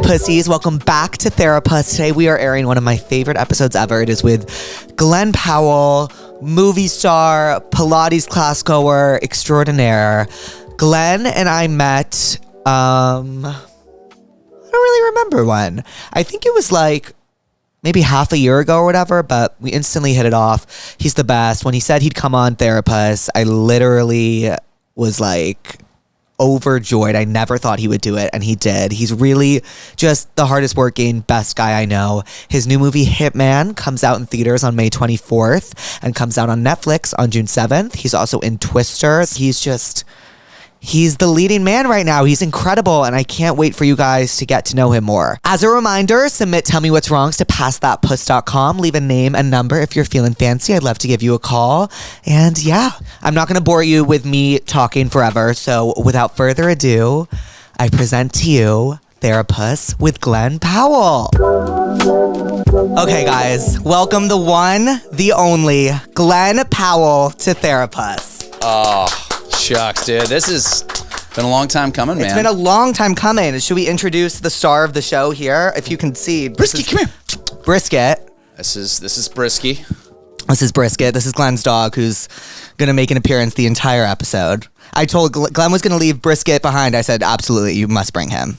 Pussies, welcome back to Therapuss. Today we are airing one of my favorite episodes ever. It is with Glen Powell, movie star, Pilates class goer extraordinaire. Glen and I met, I don't really remember when. I think it was like maybe half a year ago or whatever, but we instantly hit it off. He's the best. When he said he'd come on Therapuss, I literally was like overjoyed. I never thought he would do it, and he did. He's really just the hardest working, best guy I know. His new movie Hitman comes out in theaters on May 24th and comes out on Netflix on June 7th. He's also in Twister. He's the leading man right now. He's incredible, and I can't wait for you guys to get to know him more. As a reminder, submit Tell Me What's Wrongs to passthatpuss.com. Leave a name and number if you're feeling fancy. I'd love to give you a call. And yeah, I'm not going to bore you with me talking forever. So without further ado, I present to you Therapuss with Glen Powell. Okay, guys, welcome the one, the only Glen Powell to Therapuss. Oh. Shucks, dude. This has been a long time coming, man. It's been a long time coming. Should we introduce the star of the show here? If you can see. Brisky, come here. Brisket. This is Brisky. This is Brisket. This is Glen's dog, who's going to make an appearance the entire episode. I told Glen was going to leave Brisket behind. I said, absolutely, you must bring him.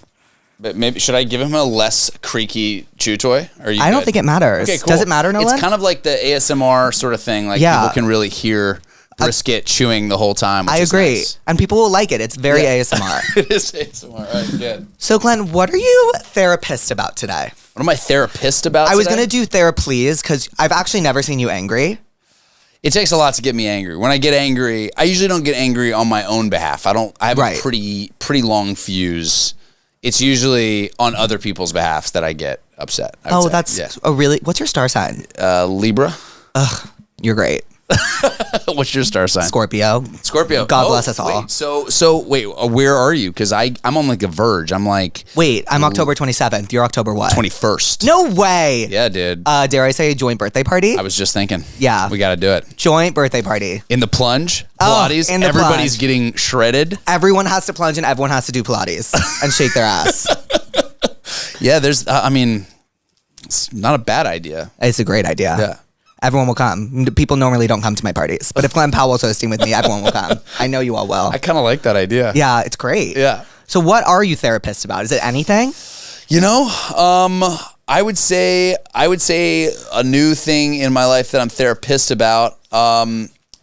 But maybe, should I give him a less creaky chew toy? Or are you I don't good? think it matters. Okay, cool. Does it matter, Nolan? It's kind of like the ASMR sort of thing. Like, people can really hear Brisket chewing the whole time, which I agree. Nice. And people will like it. It's very ASMR. It is ASMR. All right, good. So, Glen, what are you therapist about today? What am I therapist about I was today? going to do Therapuss because I've actually never seen you angry. It takes a lot to get me angry. When I get angry, I usually don't get angry on my own behalf. I have a pretty long fuse. It's usually on other people's behalfs that I get upset. What's your star sign? Libra. Ugh, you're great. What's your star sign? Scorpio. God bless us all. Wait, where are you? Because I'm on like a verge. I'm like... Wait, I'm October 27th. You're October what? 21st. No way. Yeah, dude. Dare I say joint birthday party? I was just thinking. Yeah. We got to do it. Joint birthday party. In the plunge, Pilates, everybody's getting shredded. Everyone has to plunge and everyone has to do Pilates and shake their ass. Yeah, it's not a bad idea. It's a great idea. Yeah. Everyone will come. People normally don't come to my parties. But if Glen Powell's hosting with me, everyone will come. I know you all will. I kind of like that idea. Yeah, it's great. Yeah. So what are you therapists about? Is it anything? You know, I would say a new thing in my life that I'm therapist about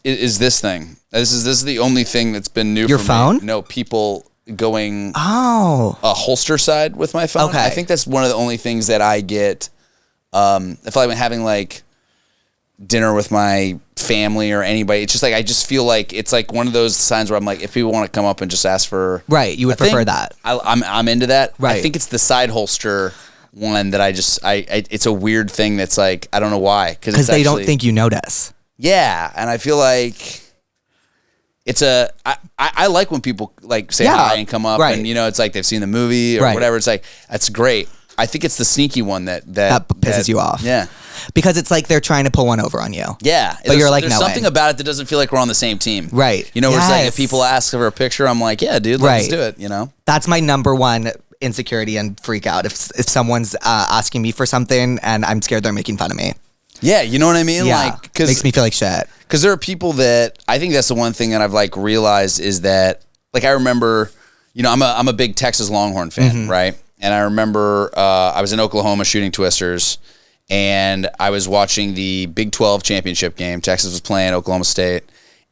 is this thing. This is the only thing that's been new Your for phone? me. No, people going a holster side with my phone. Okay. I think that's one of the only things that I get. I feel like I'm having like dinner with my family or anybody. It's just like I just feel like it's like one of those signs where I'm like, if people want to come up and just ask for you would prefer that. I'm into that. Right. I think it's the side holster one that I it's a weird thing that's like I don't know why because they don't think you notice. Yeah, and I feel like it's I like when people like say hi and come up and it's like they've seen the movie or whatever. It's like that's great. I think it's the sneaky one that pisses you off. Yeah. Because it's like they're trying to pull one over on you. Yeah. But you're like, there's something about it that doesn't feel like we're on the same team. Right. You know, where it's like if people ask for a picture, I'm like, yeah, dude, let's do it, That's my number one insecurity and freak out. If someone's asking me for something and I'm scared they're making fun of me. Yeah, you know what I mean? Yeah. Like, cause, makes me feel like shit. Because there are people that, I think that's the one thing that I've like realized is that, like I remember, I'm a big Texas Longhorn fan, right? And I remember I was in Oklahoma shooting twisters, and I was watching the Big 12 championship game. Texas was playing Oklahoma State,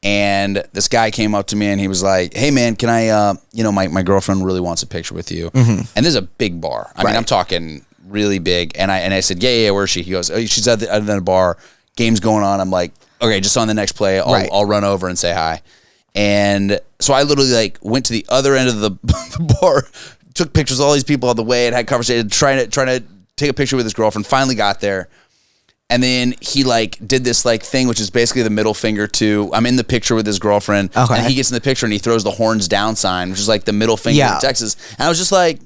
and this guy came up to me and he was like, "Hey man, can I? My girlfriend really wants a picture with you." And this is a big bar. I mean, I'm talking really big. And I said, "Yeah, where is she?" He goes, "Oh, she's at the bar. Game's going on." I'm like, "Okay, just on the next play, I'll run over and say hi." And so I literally like went to the other end of the bar. Took pictures of all these people on the way and had conversation, trying to take a picture with his girlfriend. Finally got there, and then he like did this like thing, which is basically the middle finger to I'm in the picture with his girlfriend, and he gets in the picture and he throws the horns down sign, which is like the middle finger in Texas. And I was just like,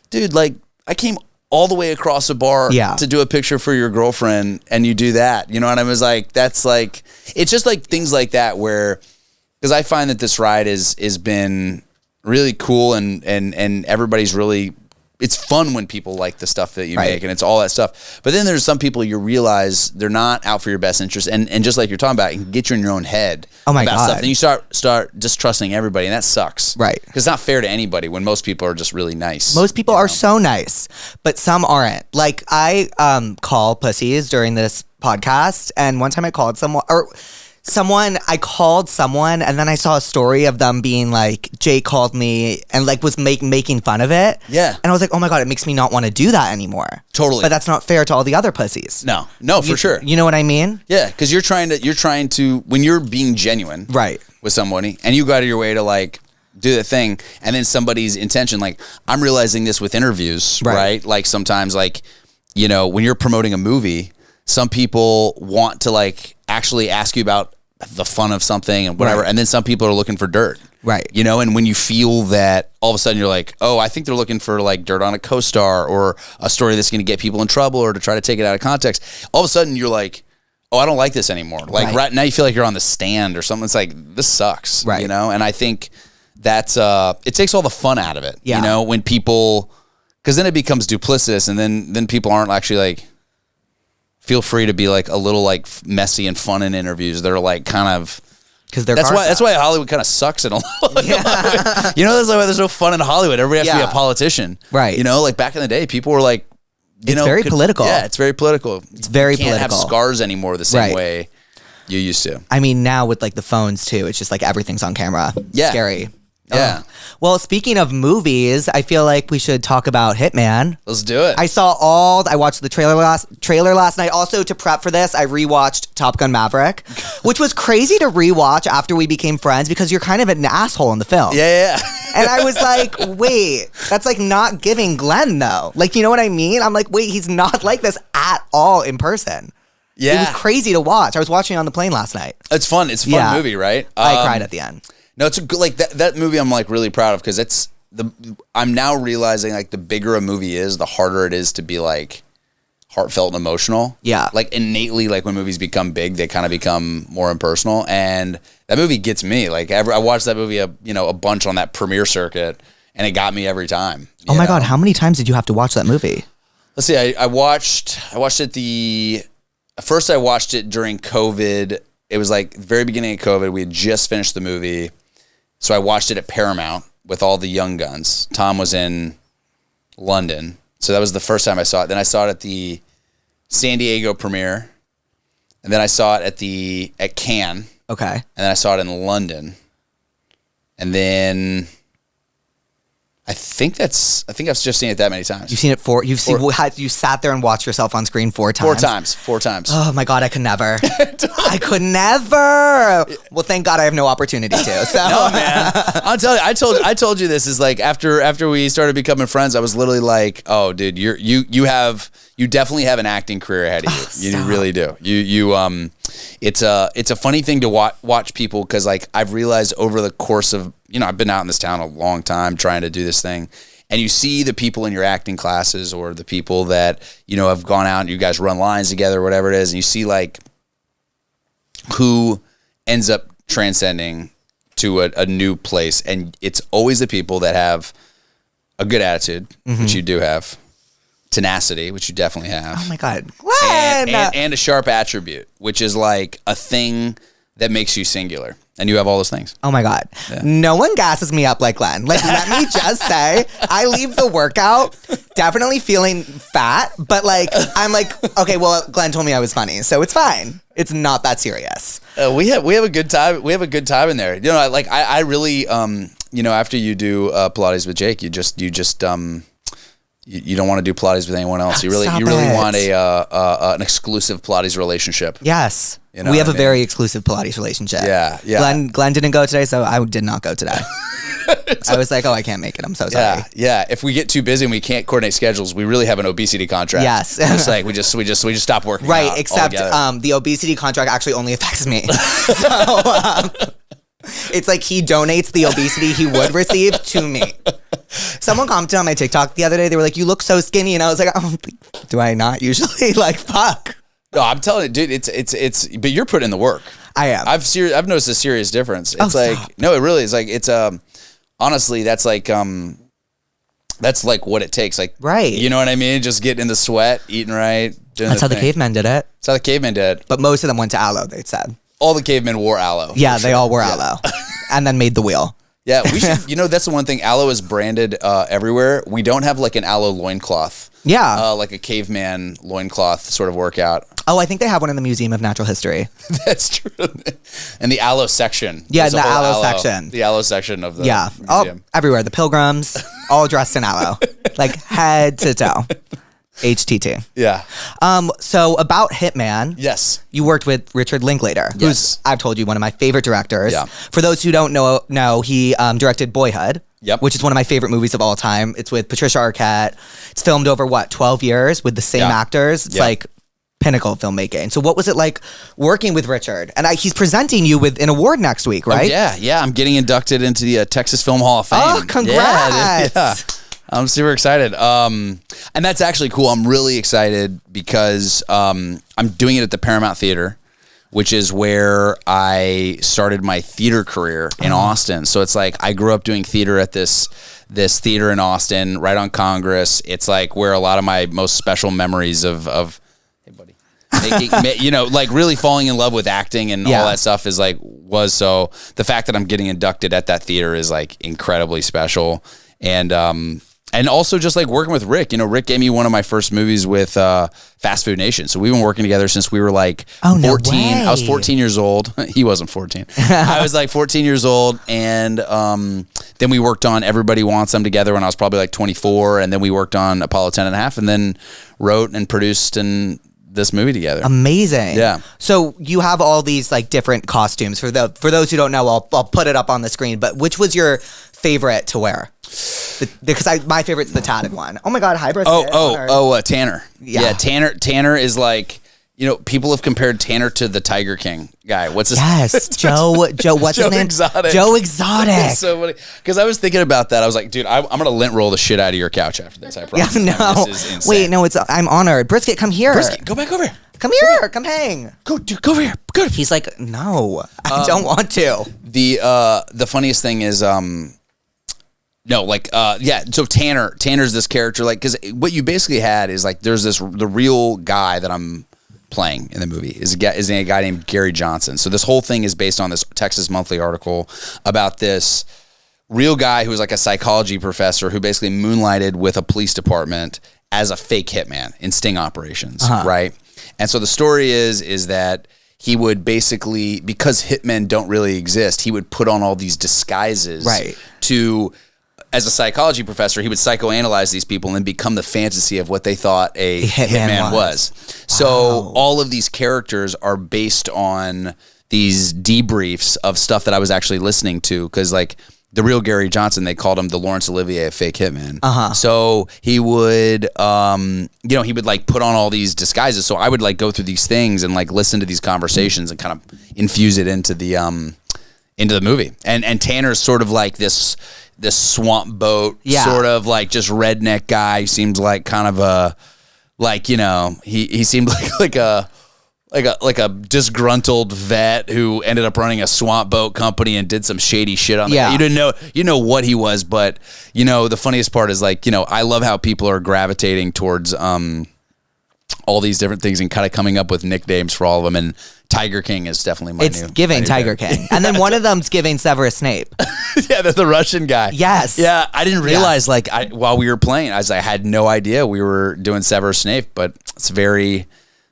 dude, like I came all the way across the bar to do a picture for your girlfriend, and you do that, and I was like, that's like, it's just like things like that where, because I find that this ride is been really cool and everybody's really it's fun when people like the stuff that you make, and it's all that stuff. But then there's some people you realize they're not out for your best interest, and just like you're talking about, it can get you in your own head about stuff. Then you start distrusting everybody, and that sucks. Right. Because it's not fair to anybody when most people are just really nice. Most people are so nice, but some aren't. Like, I call pussies during this podcast, and one time I called someone, I called someone, and then I saw a story of them being like, Jake called me and like was making fun of it. Yeah. And I was like, oh my God, it makes me not want to do that anymore. Totally. But that's not fair to all the other pussies. No, for sure. You know what I mean? Yeah, because you're trying to, when you're being genuine with somebody, and you go out of your way to like do the thing, and then somebody's intention, like, I'm realizing this with interviews, right? Like sometimes, like, you know, when you're promoting a movie, some people want to like actually ask you about the fun of something and whatever, and then some people are looking for dirt, you know, and when you feel that, all of a sudden you're like, oh, I think they're looking for like dirt on a co-star or a story that's going to get people in trouble or to try to take it out of context. All of a sudden you're like, oh, I don't like this anymore. Like right now you feel like you're on the stand or something. It's like, this sucks, you know? And I think that's it takes all the fun out of it, you know, when people, because then it becomes duplicitous, and then people aren't actually like, feel free to be like a little like messy and fun in interviews. They're like kind of, because that's why Hollywood kind of sucks in a lot. You know, that's why there's no fun in Hollywood. Everybody has to be a politician, right? You know, like back in the day, people were like, it's very political. Yeah, it's very political. It's very political. You can't have scars anymore the same way you used to. I mean, now with like the phones too, it's just like everything's on camera. Yeah, scary. Yeah. Well, speaking of movies, I feel like we should talk about Hitman. Let's do it. I watched the trailer last night. Also, to prep for this, I rewatched Top Gun Maverick, which was crazy to rewatch after we became friends because you're kind of an asshole in the film. Yeah. And I was like, wait, that's like not giving Glenn though. Like, you know what I mean? I'm like, wait, he's not like this at all in person. Yeah. It was crazy to watch. I was watching it on the plane last night. It's fun. It's a fun movie, right? I cried at the end. No, it's a good, like that movie I'm like really proud of, because I'm now realizing like the bigger a movie is, the harder it is to be like heartfelt and emotional. Yeah. Like innately, like when movies become big, they kind of become more impersonal, and that movie gets me. Like I watched that movie a bunch on that premiere circuit, and it got me every time. Oh my God, how many times did you have to watch that movie? Let's see, I watched it first I watched it during COVID. It was like the very beginning of COVID. We had just finished the movie. So I watched it at Paramount with all the young guns. Tom was in London. So that was the first time I saw it. Then I saw it at the San Diego premiere. And then I saw it at Cannes. Okay. And then I saw it in London. And then I think I've just seen it that many times. You've seen it you sat there and watched yourself on screen 4 times? 4 times. Oh my God, I could never. I could never. Well, thank God I have no opportunity to. So. No, man. I'll tell you, I told you this is like after we started becoming friends, I was literally like, oh dude, you definitely have an acting career ahead of you. You really do. It's a funny thing to watch people, because like I've realized over the course of, I've been out in this town a long time trying to do this thing, and you see the people in your acting classes or the people that, have gone out and you guys run lines together or whatever it is, and you see like who ends up transcending to a new place, and it's always the people that have a good attitude, which you do have, tenacity, which you definitely have. Oh my God, Glenn! And a sharp attribute, which is like a thing that makes you singular. And you have all those things. Oh my God. Yeah. No one gasses me up like Glenn. Like, let me just say, I leave the workout definitely feeling fat, but like, I'm like, okay, well, Glenn told me I was funny, so it's fine. It's not that serious. We have a good time. We have a good time in there. I really, after you do Pilates with Jake, you don't want to do Pilates with anyone else. You really want an exclusive Pilates relationship. Yes. We have a very exclusive Pilates relationship. Yeah. Glenn didn't go today, so I did not go today. I was like, oh, I can't make it. I'm so sorry. Yeah. If we get too busy and we can't coordinate schedules, we really have an obesity contract. Yes. It's like we just stop working. Right. Except the obesity contract actually only affects me. So it's like he donates the obesity he would receive to me. Someone commented on my TikTok the other day. They were like, "You look so skinny," and I was like, "Oh, do I not usually?" Like, fuck. No, I'm telling you, dude. It's. But you're putting in the work. I am. I've noticed a serious difference. It's like stop. No, it really is. Like it's honestly, that's like that's like what it takes. Like, right. You know what I mean? Just getting in the sweat, eating right. That's how the cavemen did it. That's how the cavemen did. But most of them went to aloe, they said. All the cavemen wore aloe. Yeah, they all wore aloe. And then made the wheel. Yeah, we should, that's the one thing. Aloe is branded everywhere. We don't have like an aloe loincloth. Yeah. Like a caveman loincloth sort of workout. Oh, I think they have one in the Museum of Natural History. That's true. And the aloe section. Yeah, the aloe section. The aloe section of the museum. Oh, everywhere. The pilgrims, all dressed in aloe. Like head to toe. HTT. Yeah. So about Hitman. Yes. You worked with Richard Linklater, who's, I've told you, one of my favorite directors. Yeah. For those who don't know, he directed Boyhood. Yep. Which is one of my favorite movies of all time. It's with Patricia Arquette. It's filmed over 12 years with the same actors. It's like pinnacle of filmmaking. So what was it like working with Richard? And he's presenting you with an award next week, right? Oh, yeah. I'm getting inducted into the Texas Film Hall of Fame. Oh, congrats. Yeah. I'm super excited. And that's actually cool. I'm really excited because I'm doing it at the Paramount Theater, which is where I started my theater career in Austin. So it's like I grew up doing theater at this theater in Austin, right on Congress. It's like where a lot of my most special memories of hey buddy, making, like really falling in love with acting and all that stuff was. So the fact that I'm getting inducted at that theater is like incredibly special. And also just like working with Rick. Rick gave me one of my first movies with Fast Food Nation. So we've been working together since we were like 14. No way. I was 14 years old. He wasn't 14. I was like 14 years old. And then we worked on Everybody Wants Them together when I was probably like 24. And then we worked on Apollo 10 and a half and then wrote and produced this movie together. Amazing. Yeah. So you have all these like different costumes. For those who don't know, I'll put it up on the screen. But which was your favorite to wear? Because my favorite's the tatted one. Oh my God, hybrid. Tanner. Yeah, Tanner is like, people have compared Tanner to the Tiger King guy. What's his name? Yes, Joe. What's his name? Exotic. Joe Exotic. It's so funny because I was thinking about that. I was like, dude, I'm gonna lint roll the shit out of your couch after this. I promise. Yeah, no. This is insane. Wait, no. I'm honored. Brisket, come here. Brisket, go back over here. Come here. Come hang. Go, dude. Go over here. Good. He's like, no, I don't want to. The funniest thing is so Tanner's this character, like, because what you basically had is like there's the real guy that I'm playing in the movie is a guy named Gary Johnson. So this whole thing is based on this Texas Monthly article about this real guy who was like a psychology professor who basically moonlighted with a police department as a fake hitman in sting operations, right? And so the story is that he would basically, because hitmen don't really exist, he would put on all these disguises to, as a psychology professor, he would psychoanalyze these people and then become the fantasy of what they thought a hitman was. So all of these characters are based on these debriefs of stuff that I was actually listening to, because like the real Gary Johnson, they called him the Laurence Olivier of fake hitman. So he would, he would like put on all these disguises. So I would like go through these things and like listen to these conversations and kind of infuse it into the movie. And Tanner's sort of like this swamp boat, sort of like just redneck guy. He seems like kind of a, like, he seemed like a disgruntled vet who ended up running a swamp boat company and did some shady shit on it. You didn't know what he was, but the funniest part is like, I love how people are gravitating towards all these different things and kind of coming up with nicknames for all of them. And Tiger King is definitely my It's giving Tiger King. And then one of them's giving Severus Snape. Yeah, the Russian guy. Yes. Yeah, I didn't realize while we were playing, I had no idea we were doing Severus Snape, but the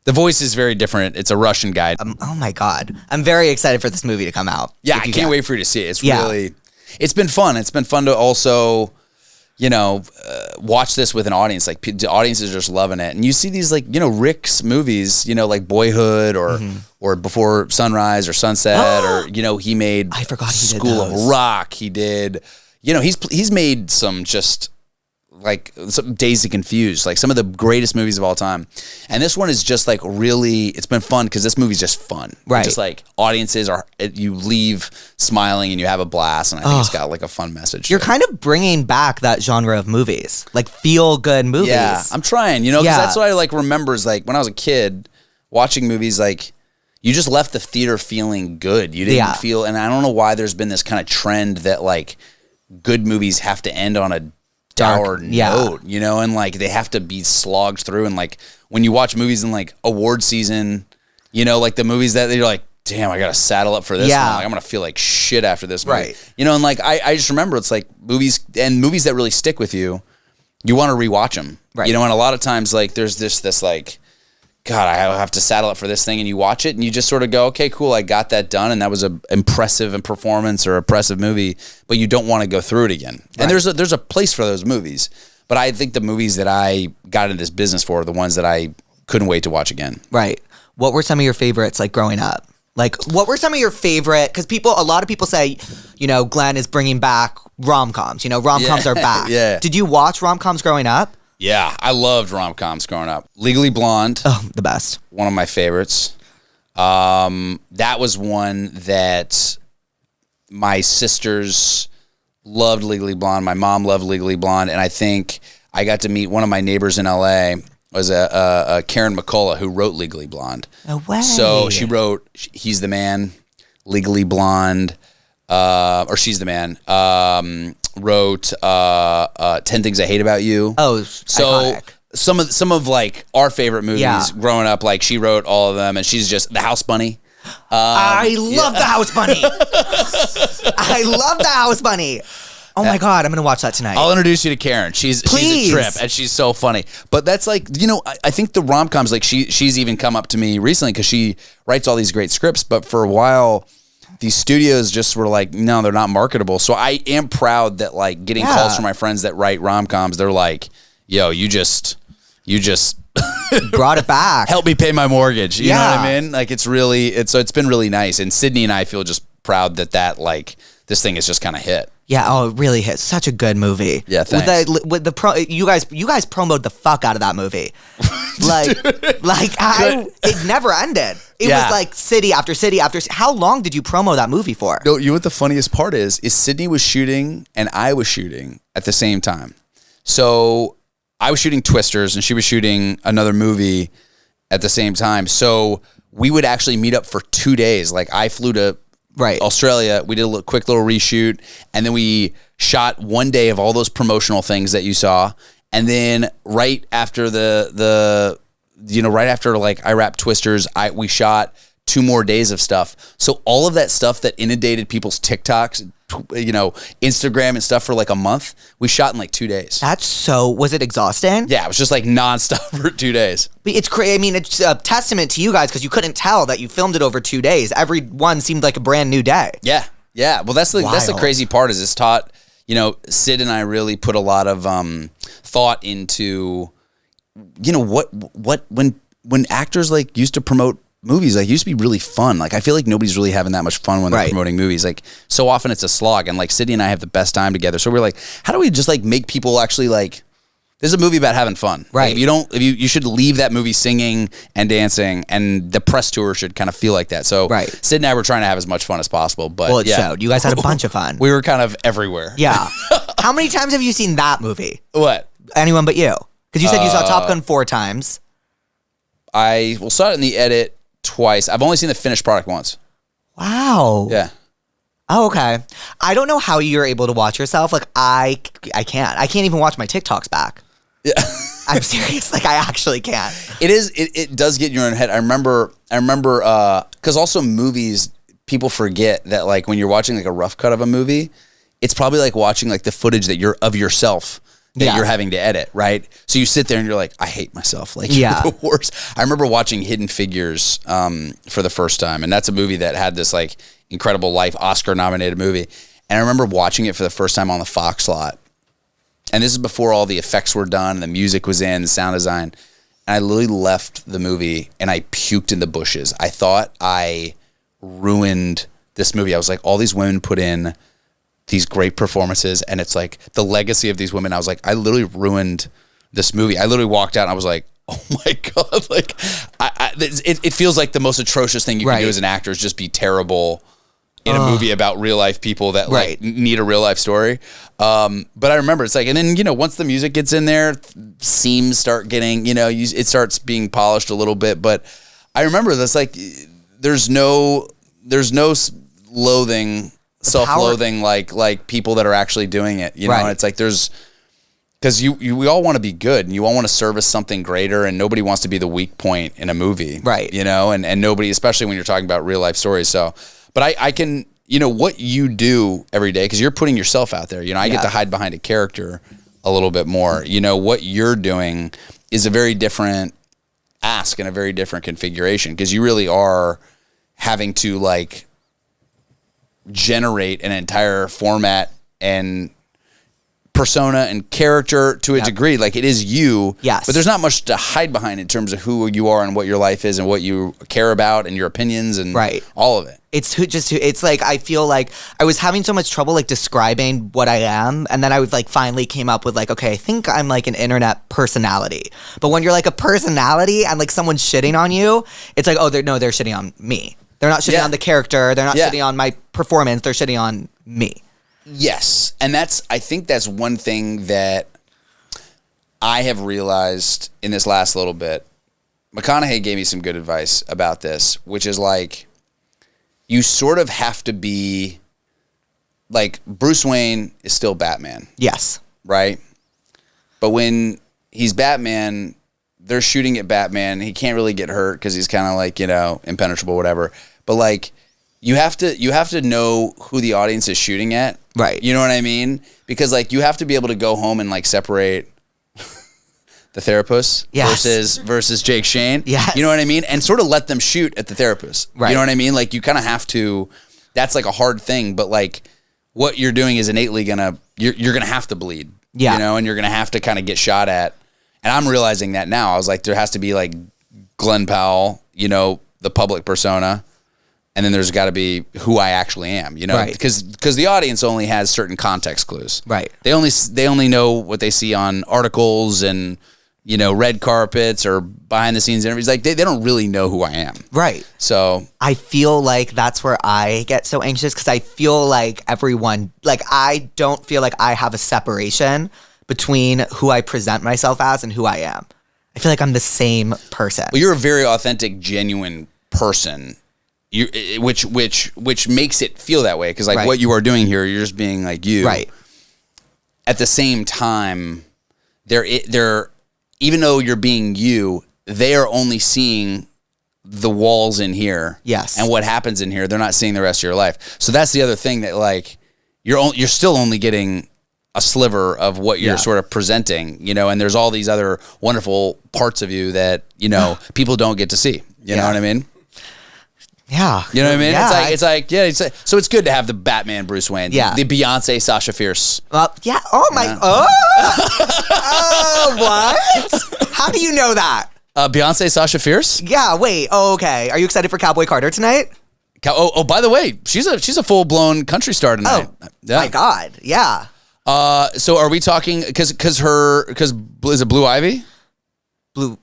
voice is very different. It's a Russian guy. Oh my God. I'm very excited for this movie to come out. Yeah, I can't wait for you to see it. It's been fun. It's been fun to also, watch this with an audience. Like the audience is just loving it. And you see these like, Rick's movies, like Boyhood or Before Sunrise or Sunset or, he made I forgot he did School those. of Rock. He did, he's made some just like some Dazed and Confused, like some of the greatest movies of all time. And this one is just like really, it's been fun because this movie's just fun. Right. It's just like audiences you leave smiling and you have a blast. And I think it's got like a fun message. You're kind of bringing back that genre of movies, like feel good movies. Yeah, I'm trying, because that's what I like remember is like when I was a kid watching movies, like you just left the theater feeling good. You didn't feel, and I don't know why there's been this kind of trend that like good movies have to end on a dour note, you know, and like they have to be slogged through. And like when you watch movies in like award season, you know, like the movies that you're like, damn, I gotta saddle up for this one. Like, I'm gonna feel like shit after this movie. Right. You know, and like I just remember it's like movies that really stick with you, you want to rewatch them. Right. You know, and a lot of times like there's this like, God, I have to saddle up for this thing, and you watch it and you just sort of go, okay, cool, I got that done, and that was a impressive performance or impressive movie, but you don't want to go through it again. Right. And there's a place for those movies. But I think the movies that I got into this business for are the ones that I couldn't wait to watch again. Right. What were some of your favorites like growing up? Like, what were some of your favorite? Because a lot of people say, you know, Glenn is bringing back rom-coms. You know, rom-coms are back. Yeah. Did you watch rom-coms growing up? Yeah, I loved rom-coms growing up. Legally Blonde. Oh, the best. One of my favorites. That was one that my sisters loved Legally Blonde. My mom loved Legally Blonde. And I think I got to meet one of my neighbors in L.A., was a Karen McCullough, who wrote Legally Blonde. No way. So she wrote He's the Man, Legally Blonde, or She's the Man, wrote 10 Things I Hate About You. Oh, so iconic. Some of like our favorite movies growing up, like she wrote all of them, and she's just The House Bunny. I love The House Bunny. I love The House Bunny. Oh my God, I'm going to watch that tonight. I'll introduce you to Karen. She's a trip, and she's so funny. But that's like, you know, I think the rom-coms, like she's even come up to me recently because she writes all these great scripts, but for a while, these studios just were like, no, they're not marketable. So I am proud that like getting calls from my friends that write rom-coms, they're like, yo, you just brought it back. Help me pay my mortgage. You know what I mean? Like it's been really nice. And Sydney and I feel just proud that like this thing is just kind of hit. Yeah, oh, it really hit. Such a good movie. Yeah, thanks. You guys promoted the fuck out of that movie. It never ended. It was like city after city after. How long did you promo that movie for? No, you know what the funniest part is Sydney was shooting and I was shooting at the same time. So I was shooting Twisters and she was shooting another movie at the same time. So we would actually meet up for 2 days. Like I flew to Australia. We did a quick little reshoot, and then we shot 1 day of all those promotional things that you saw. And then right after right after like I wrapped Twisters, we shot 2 more days of stuff. So all of that stuff that inundated people's TikToks, you know, Instagram and stuff for like a month, we shot in like 2 days. Was it exhausting? Yeah, it was just like nonstop for 2 days. But it's crazy. I mean, it's a testament to you guys because you couldn't tell that you filmed it over 2 days. Every one seemed like a brand new day. Yeah. Yeah. Well, that's the crazy part is it's taught, you know, Sid and I really put a lot of thought into, you know, when actors like used to promote movies, like, used to be really fun. Like, I feel like nobody's really having that much fun when they're promoting movies. Like, so often it's a slog, and like Sydney and I have the best time together. So we're like, how do we just like make people actually like, this is a movie about having fun. Right. Like, you should leave that movie singing and dancing, and the press tour should kind of feel like that. So Sid and I were trying to have as much fun as possible, but it showed. You guys had a bunch of fun. We were kind of everywhere. Yeah. How many times have you seen that movie? What? Anyone But You. Because you said you saw Top Gun 4 times. I saw it in the edit twice. I've only seen the finished product once. Wow. Yeah. Oh, okay. I don't know how you're able to watch yourself. Like, I can't. I can't even watch my TikToks back. Yeah. I'm serious. Like, I actually can't. It does get in your own head. I remember, because also movies, people forget that, like, when you're watching like a rough cut of a movie, it's probably like watching like the footage that you're of yourself that you're having to edit, right? So you sit there and you're like, I hate myself. Like, you're the worst. I remember watching Hidden Figures for the first time, and that's a movie that had this like incredible life, Oscar-nominated movie. And I remember watching it for the first time on the Fox lot. And this is before all the effects were done, and the music was in, the sound design. And I literally left the movie, and I puked in the bushes. I thought I ruined this movie. I was like, all these women put in these great performances, and it's like the legacy of these women. I was like, I literally ruined this movie. I literally walked out and I was like, oh my God. Like, it feels like the most atrocious thing you can do as an actor is just be terrible in a movie about real life people that like need a real life story. But I remember it's like, and then, you know, once the music gets in there, seams start getting, you know, it starts being polished a little bit. But I remember that's like, there's no loathing, self-loathing, like people that are actually doing it, you know. And it's like there's because we all want to be good, and you all want to service something greater, and nobody wants to be the weak point in a movie, right? You know, and nobody, especially when you're talking about real life stories. So, but I can, you know, what you do every day, because you're putting yourself out there. You know, I get to hide behind a character a little bit more. You know, what you're doing is a very different ask and a very different configuration, because you really are having to like generate an entire format and persona and character to a degree. Like, it is you, yes, but there's not much to hide behind in terms of who you are and what your life is and what you care about and your opinions and all of it. It's like, I feel like I was having so much trouble like describing what I am, and then I was like finally came up with like, okay, I think I'm like an internet personality. But when you're like a personality and like someone's shitting on you, it's like, oh, they're shitting on me. They're not shitting on the character. They're not shitting on my performance. They're shitting on me. Yes. And I think that's one thing that I have realized in this last little bit. McConaughey gave me some good advice about this, which is like, you sort of have to be like, Bruce Wayne is still Batman. Yes. Right? But when he's Batman, they're shooting at Batman. He can't really get hurt because he's kind of like, you know, impenetrable, whatever. But like, you have to know who the audience is shooting at. Right. You know what I mean? Because like, you have to be able to go home and like separate the Therapuss versus JakeShane. Yes. You know what I mean? And sort of let them shoot at the Therapuss. Right. You know what I mean? Like, you kind of have to, that's like a hard thing, but like, what you're doing is innately you're gonna have to bleed. Yeah. You know, and you're gonna have to kind of get shot at. And I'm realizing that now. I was like, there has to be like Glen Powell, you know, the public persona. And then there's got to be who I actually am, you know, right, because the audience only has certain context clues. Right. They only know what they see on articles and, you know, red carpets or behind the scenes interviews. Like, they don't really know who I am. Right. So I feel like that's where I get so anxious, because I feel like everyone, like, I don't feel like I have a separation between who I present myself as and who I am. I feel like I'm the same person. Well, you're a very authentic, genuine person. Which makes it feel that way, because like what you are doing here, you're just being like you. Right. At the same time, they're even though you're being you, they are only seeing the walls in here. Yes. And what happens in here, they're not seeing the rest of your life. So that's the other thing, that like, you're still only getting a sliver of what you're sort of presenting, you know, and there's all these other wonderful parts of you that, you know, people don't get to see. You know what I mean? Yeah. You know what I mean? Yeah. It's like, so it's good to have the Batman Bruce Wayne. Yeah. The Beyonce Sasha Fierce. Yeah. Oh my. Yeah. Oh, what? How do you know that? Beyonce Sasha Fierce? Yeah. Wait. Oh, okay. Are you excited for Cowboy Carter tonight? By the way, she's a full blown country star tonight. Oh, my God. Yeah. So are we talking, because is it Blue Ivy? Blue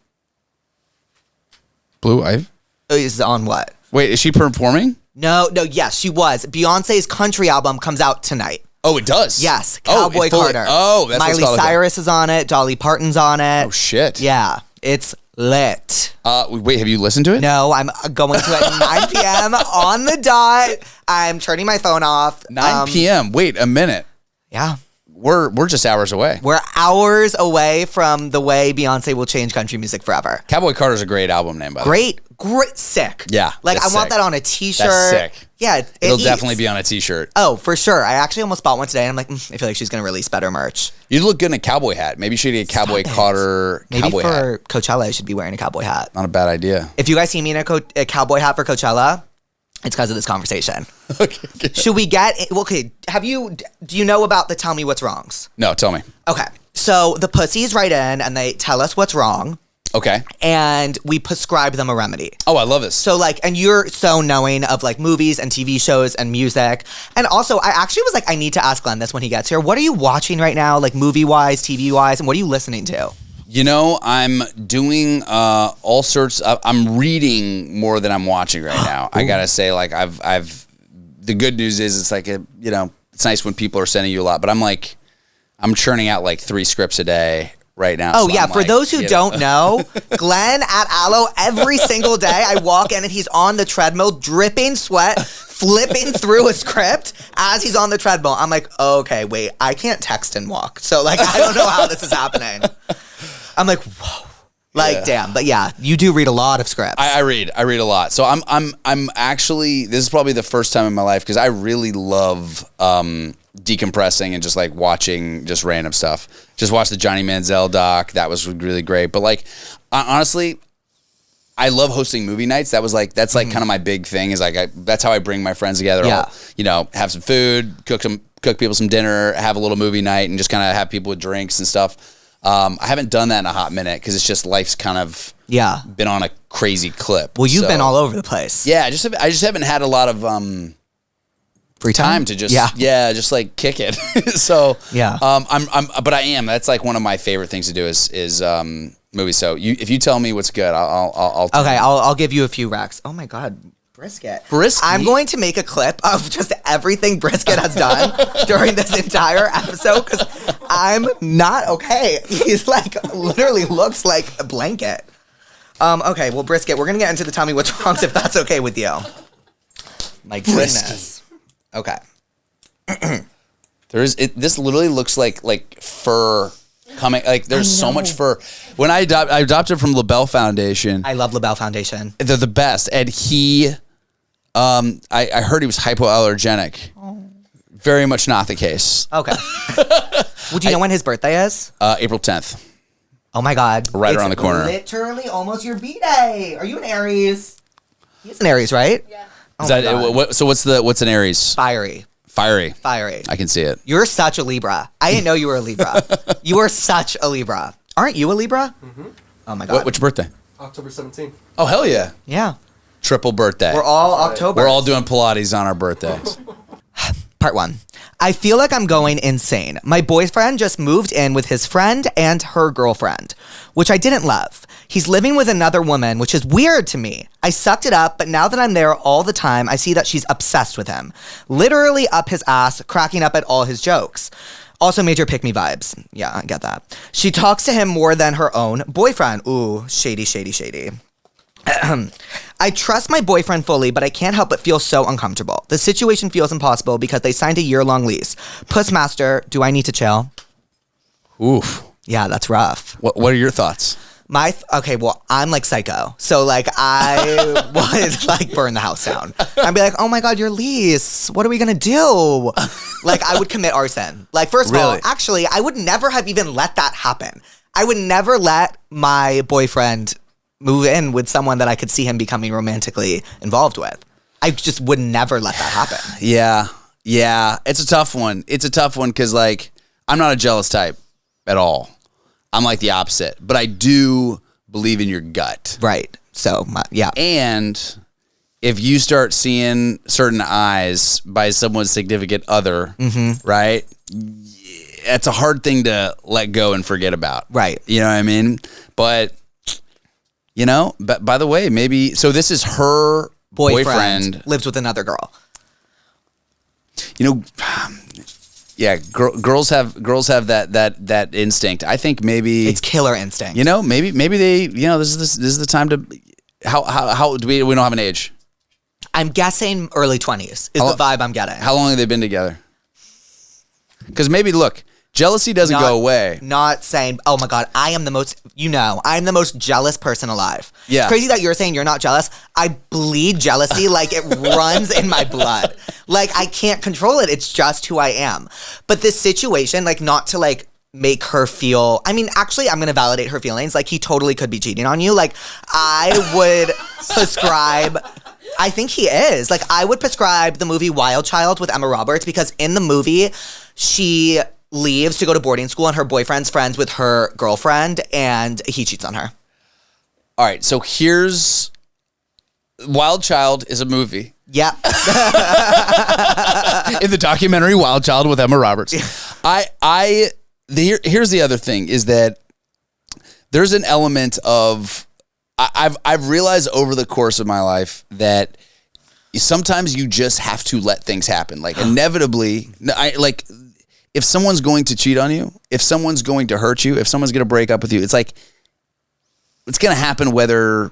Ivy? Is on what? Wait, is she performing? No, yes, she was. Beyonce's country album comes out tonight. Oh, it does? Yes, Cowboy Carter. Oh, that's Miley Cyrus is on it. Dolly Parton's on it. Oh, shit. Yeah, it's lit. Wait, have you listened to it? No, I'm going to it at 9 p.m. on the dot. I'm turning my phone off. 9 p.m. Wait a minute. Yeah. We're just hours away. We're hours away from the way Beyonce will change country music forever. Cowboy Carter's a great album name, by the way. Great, sick. Yeah. Like, I want that on a t-shirt. That's sick. Yeah. It'll definitely be on a t-shirt. Oh, for sure. I actually almost bought one today, and I'm like, I feel like she's going to release better merch. You'd look good in a cowboy hat. Maybe you should get a Cowboy Carter cowboy hat. Maybe for Coachella, I should be wearing a cowboy hat. Not a bad idea. If you guys see me in a cowboy hat for Coachella, it's because of this conversation. Okay. Should we get... Okay, do you know about the Tell Me What's Wrongs? No, tell me. Okay, so the pussies write in, and they tell us what's wrong. Okay. And we prescribe them a remedy. Oh, I love this. So, like, and you're so knowing of, like, movies and TV shows and music. And also, I actually was like, I need to ask Glenn this when he gets here. What are you watching right now, like, movie-wise, TV-wise, and what are you listening to? You know, I'm doing all sorts of... I'm reading more than I'm watching right now. I gotta say, like, I've... The good news is it's like, it's nice when people are sending you a lot, but I'm churning out, like, 3 scripts a day right now. Oh, so yeah. I'm For like, those who you know. don't know, Glenn at Aloe, every single day I walk in and he's on the treadmill, dripping sweat, flipping through a script as he's on the treadmill. I'm like, okay, wait, I can't text and walk. So, like, I don't know how this is happening. I'm like, whoa. Like, damn. But yeah, you do read a lot of scripts. I read a lot. So I'm actually, this is probably the first time in my life, because I really love decompressing and just like watching just random stuff. Just watched the Johnny Manziel doc. That was really great. But like, honestly, I love hosting movie nights. That's like kind of my big thing, is like, that's how I bring my friends together. Yeah. I'll, you know, have some food, cook people some dinner, have a little movie night, and just kind of have people with drinks and stuff. I haven't done that in a hot minute, because it's just life's kind of been on a crazy clip. Well, you've been all over the place. Yeah, I just haven't had a lot of Free time to just just like kick it. So but I am. That's like one of my favorite things to do is movies. So if you tell me what's good, I'll Okay, I'll give you a few racks. Oh my God. Brisket. I'm going to make a clip of just everything Brisket has done during this entire episode, because I'm not okay. He's like, literally looks like a blanket. Okay, well, Brisket, we're going to get into the tell me what's wrong, if that's okay with you. My goodness. Okay. This literally looks like fur coming. Like, there's so much fur. When I adopted from LaBelle Foundation. I love LaBelle Foundation. They're the best. And he... I heard he was hypoallergenic. Oh. Very much not the case. Okay. Would you know when his birthday is? April 10th. Oh my God. Right around the corner. Literally almost your B-Day. Are you an Aries? He's an Aries, right? Yeah. Oh, is that so what's an Aries? Fiery. I can see it. You're such a Libra. I didn't know you were a Libra. You are such a Libra. Aren't you a Libra? Mm-hmm. Oh my God. Which birthday? October 17th. Oh, hell yeah. Yeah. Triple birthday. We're all October. We're all doing Pilates on our birthdays. Part 1. I feel like I'm going insane. My boyfriend just moved in with his friend and her girlfriend, which I didn't love. He's living with another woman, which is weird to me. I sucked it up, but now that I'm there all the time, I see that she's obsessed with him. Literally up his ass, cracking up at all his jokes. Also major pick-me vibes. Yeah, I get that. She talks to him more than her own boyfriend. Ooh, shady, shady, shady. I trust my boyfriend fully, but I can't help but feel so uncomfortable. The situation feels impossible because they signed a year-long lease. Pussmaster, do I need to chill? Oof. Yeah, that's rough. What are your thoughts? Okay, well, I'm like psycho. So like I would like burn the house down. I'd be like, oh my God, your lease. What are we gonna do? Like I would commit arson. Like first of all, actually, I would never have even let that happen. I would never let my boyfriend move in with someone that I could see him becoming romantically involved with. I just would never let that happen. Yeah. It's a tough one. Because like I'm not a jealous type at all. I'm like the opposite, but I do believe in your gut. Right. So, yeah. And if you start seeing certain eyes by someone's significant other, right? It's a hard thing to let go and forget about. Right. You know what I mean? But, you know, by the way, maybe, so this is her boyfriend. Lives with another girl. You know, yeah, girls have that instinct. I think maybe it's killer instinct. You know, maybe they, you know, this is the time to how do we don't have an age. I'm guessing early 20s is the vibe I'm getting. How long have they been together? Because maybe look, jealousy doesn't go away. Not saying, oh my God, I'm the most jealous person alive. Yeah. It's crazy that you're saying you're not jealous. I bleed jealousy like it runs in my blood. Like I can't control it. It's just who I am. But this situation, like not to like make her feel, I mean, actually I'm going to validate her feelings. Like he totally could be cheating on you. Like I would prescribe, I think he is. Like I would prescribe the movie Wild Child with Emma Roberts because in the movie, she leaves to go to boarding school and her boyfriend's friends with her girlfriend and he cheats on her. All right, so here's Wild Child is a movie. Yep. In the documentary Wild Child with Emma Roberts. Here's the other thing is that there's an element of I've realized over the course of my life that sometimes you just have to let things happen. Like inevitably, if someone's going to cheat on you, if someone's going to hurt you, if someone's going to break up with you, it's like, it's going to happen whether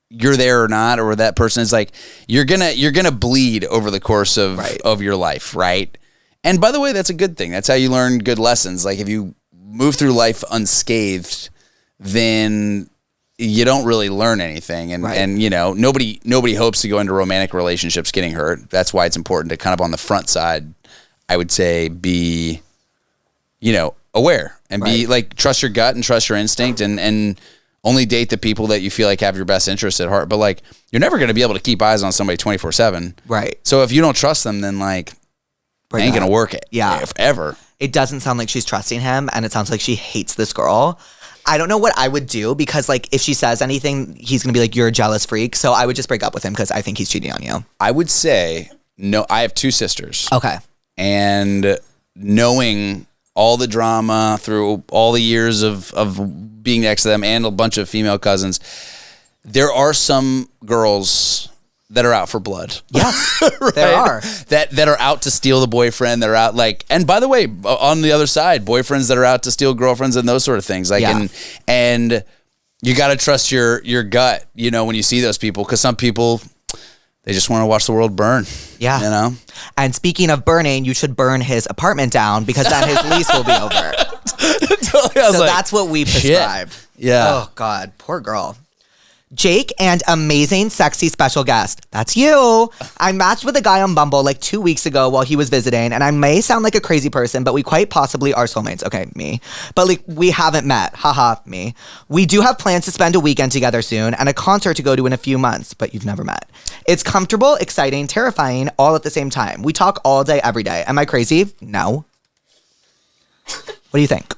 you're there or not, or that person is like, you're going to bleed over the course of your life. Right. And by the way, that's a good thing. That's how you learn good lessons. Like if you move through life unscathed, then you don't really learn anything. And you know, nobody hopes to go into romantic relationships getting hurt. That's why it's important to kind of on the front side, I would say, be, you know, aware and be like, trust your gut and trust your instinct and only date the people that you feel like have your best interests at heart. But like, you're never going to be able to keep eyes on somebody 24/7. Right. So if you don't trust them, then like, it ain't going to work ever. It doesn't sound like she's trusting him, and it sounds like she hates this girl. I don't know what I would do, because like if she says anything, he's going to be like, you're a jealous freak. So I would just break up with him because I think he's cheating on you. I would say, no, I have 2 sisters. Okay. And knowing all the drama through all the years of being next to them and a bunch of female cousins, there are some girls that are out for blood. Yes, right? there are. That are out to steal the boyfriend. They're out like, and by the way, on the other side, boyfriends that are out to steal girlfriends and those sort of things. Like, and you got to trust your gut, you know, when you see those people, because some people, they just want to watch the world burn. Yeah. You know? And speaking of burning, you should burn his apartment down, because then his lease will be over. So like, that's what we prescribe. Shit. Yeah. Oh, God. Poor girl. Jake and amazing, sexy special guest. That's you. I matched with a guy on Bumble like 2 weeks ago while he was visiting, and I may sound like a crazy person, but we quite possibly are soulmates. Okay, me. But like, we haven't met. Haha, me. We do have plans to spend a weekend together soon and a concert to go to in a few months, but you've never met. It's comfortable, exciting, terrifying, all at the same time. We talk all day, every day. Am I crazy? No. What do you think?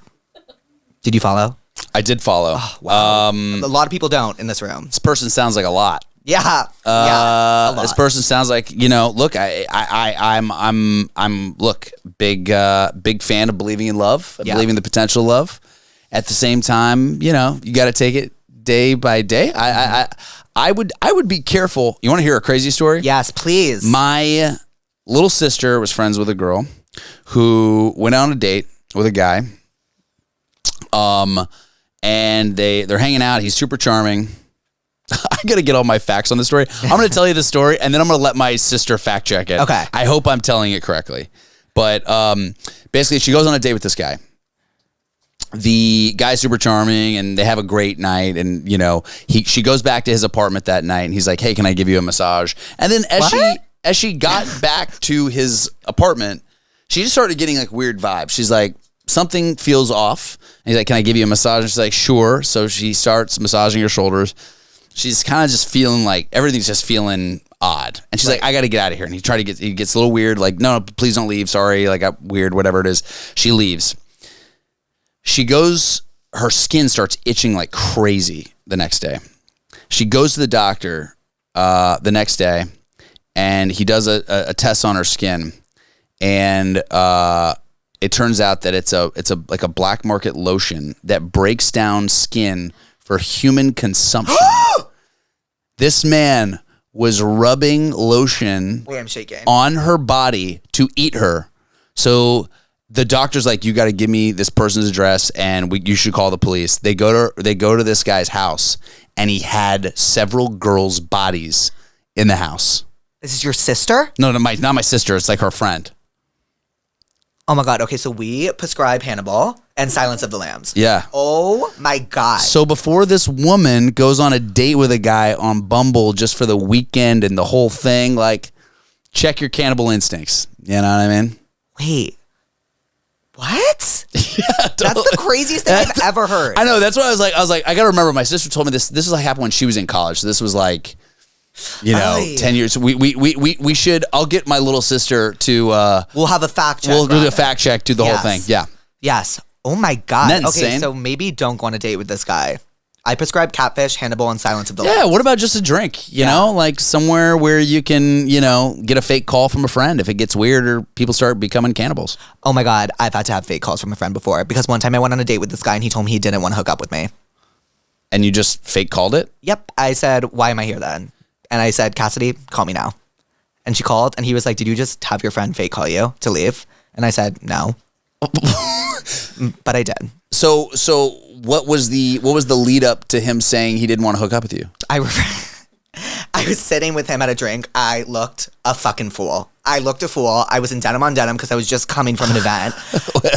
Did you follow? I did follow. Oh, wow. A lot of people don't in this room. This person sounds like a lot. Yeah. A lot. This person sounds like, you know, look, I'm look, big fan of believing in love, believing in the potential of love. At the same time, you know, you got to take it day by day. I would be careful. You want to hear a crazy story? Yes, please. My little sister was friends with a girl who went on a date with a guy. And they're hanging out. He's super charming. I got to get all my facts on the story. I'm going to tell you the story, and then I'm going to let my sister fact check it. Okay. I hope I'm telling it correctly. But basically, she goes on a date with this guy. The guy's super charming, and they have a great night. And, you know, she goes back to his apartment that night, and he's like, hey, can I give you a massage? And then as she got back to his apartment, she just started getting like weird vibes. She's like, something feels off. And he's like, can I give you a massage? And she's like, sure. So she starts massaging her shoulders. She's kind of just feeling like everything's just feeling odd. And she's like, I got to get out of here. And he gets a little weird. Like, no, please don't leave. Sorry. Like, I'm weird, whatever it is. She leaves. She goes, her skin starts itching like crazy the next day. She goes to the doctor the next day, and he does a test on her skin. And, it turns out that it's like a black market lotion that breaks down skin for human consumption. This man was rubbing lotion on her body to eat her. So the doctor's like, you got to give me this person's address, and you should call the police. They go to this guy's house, and he had several girls' bodies in the house. This is your sister? No, not my sister. It's like her friend. Oh my God. Okay, so we prescribe Hannibal and Silence of the Lambs. Yeah. Oh my God. So before this woman goes on a date with a guy on Bumble just for the weekend and the whole thing, like, check your cannibal instincts. You know what I mean? Wait. What? Yeah, totally. That's the craziest thing I've ever heard. I know. That's what I was like, I got to remember, my sister told me this. This was like happened when she was in college. So this was like, you know, 10 years. We should, I'll get my little sister to, we'll have a fact check. We'll do the fact check, do the whole thing. Yeah. Yes. Oh my God. Isn't that okay. insane? So maybe don't go on a date with this guy. I prescribe Catfish, Hannibal, and Silence of the Lambs. Yeah. What about just a drink? You know, like somewhere where you can, you know, get a fake call from a friend if it gets weird or people start becoming cannibals. Oh my God. I've had to have fake calls from a friend before, because one time I went on a date with this guy and he told me he didn't want to hook up with me. And you just fake called it? Yep. I said, why am I here then? And I said, Cassidy, call me now. And she called, and he was like, did you just have your friend fake call you to leave? And I said, no. But I did. So what was the lead up to him saying he didn't want to hook up with you? I was sitting with him at a drink. I looked a fucking fool. I looked a fool. I was in denim on denim because I was just coming from an event.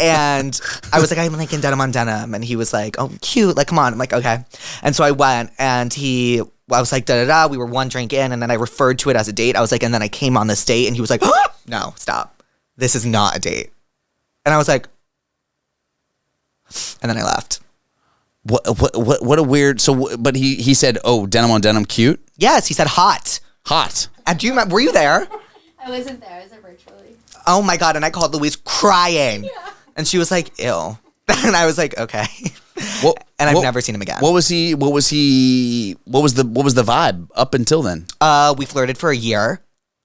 And I was like, I'm like in denim on denim. And he was like, oh, cute. Like, come on. I'm like, okay. And so I went and I was like, da-da-da. We were one drink in and then I referred to it as a date. I was like, and then I came on this date and he was like, oh, no, stop. This is not a date. And I was like, and then I left. What a weird, but he said, oh, denim on denim cute? Yes, he said hot. Hot. And do you remember, were you there? I wasn't there. I was there virtually. Oh my God. And I called Louise crying. Yeah. And she was like, ew. And I was like, okay. And I've never seen him again. What was the vibe up until then? We flirted for a year.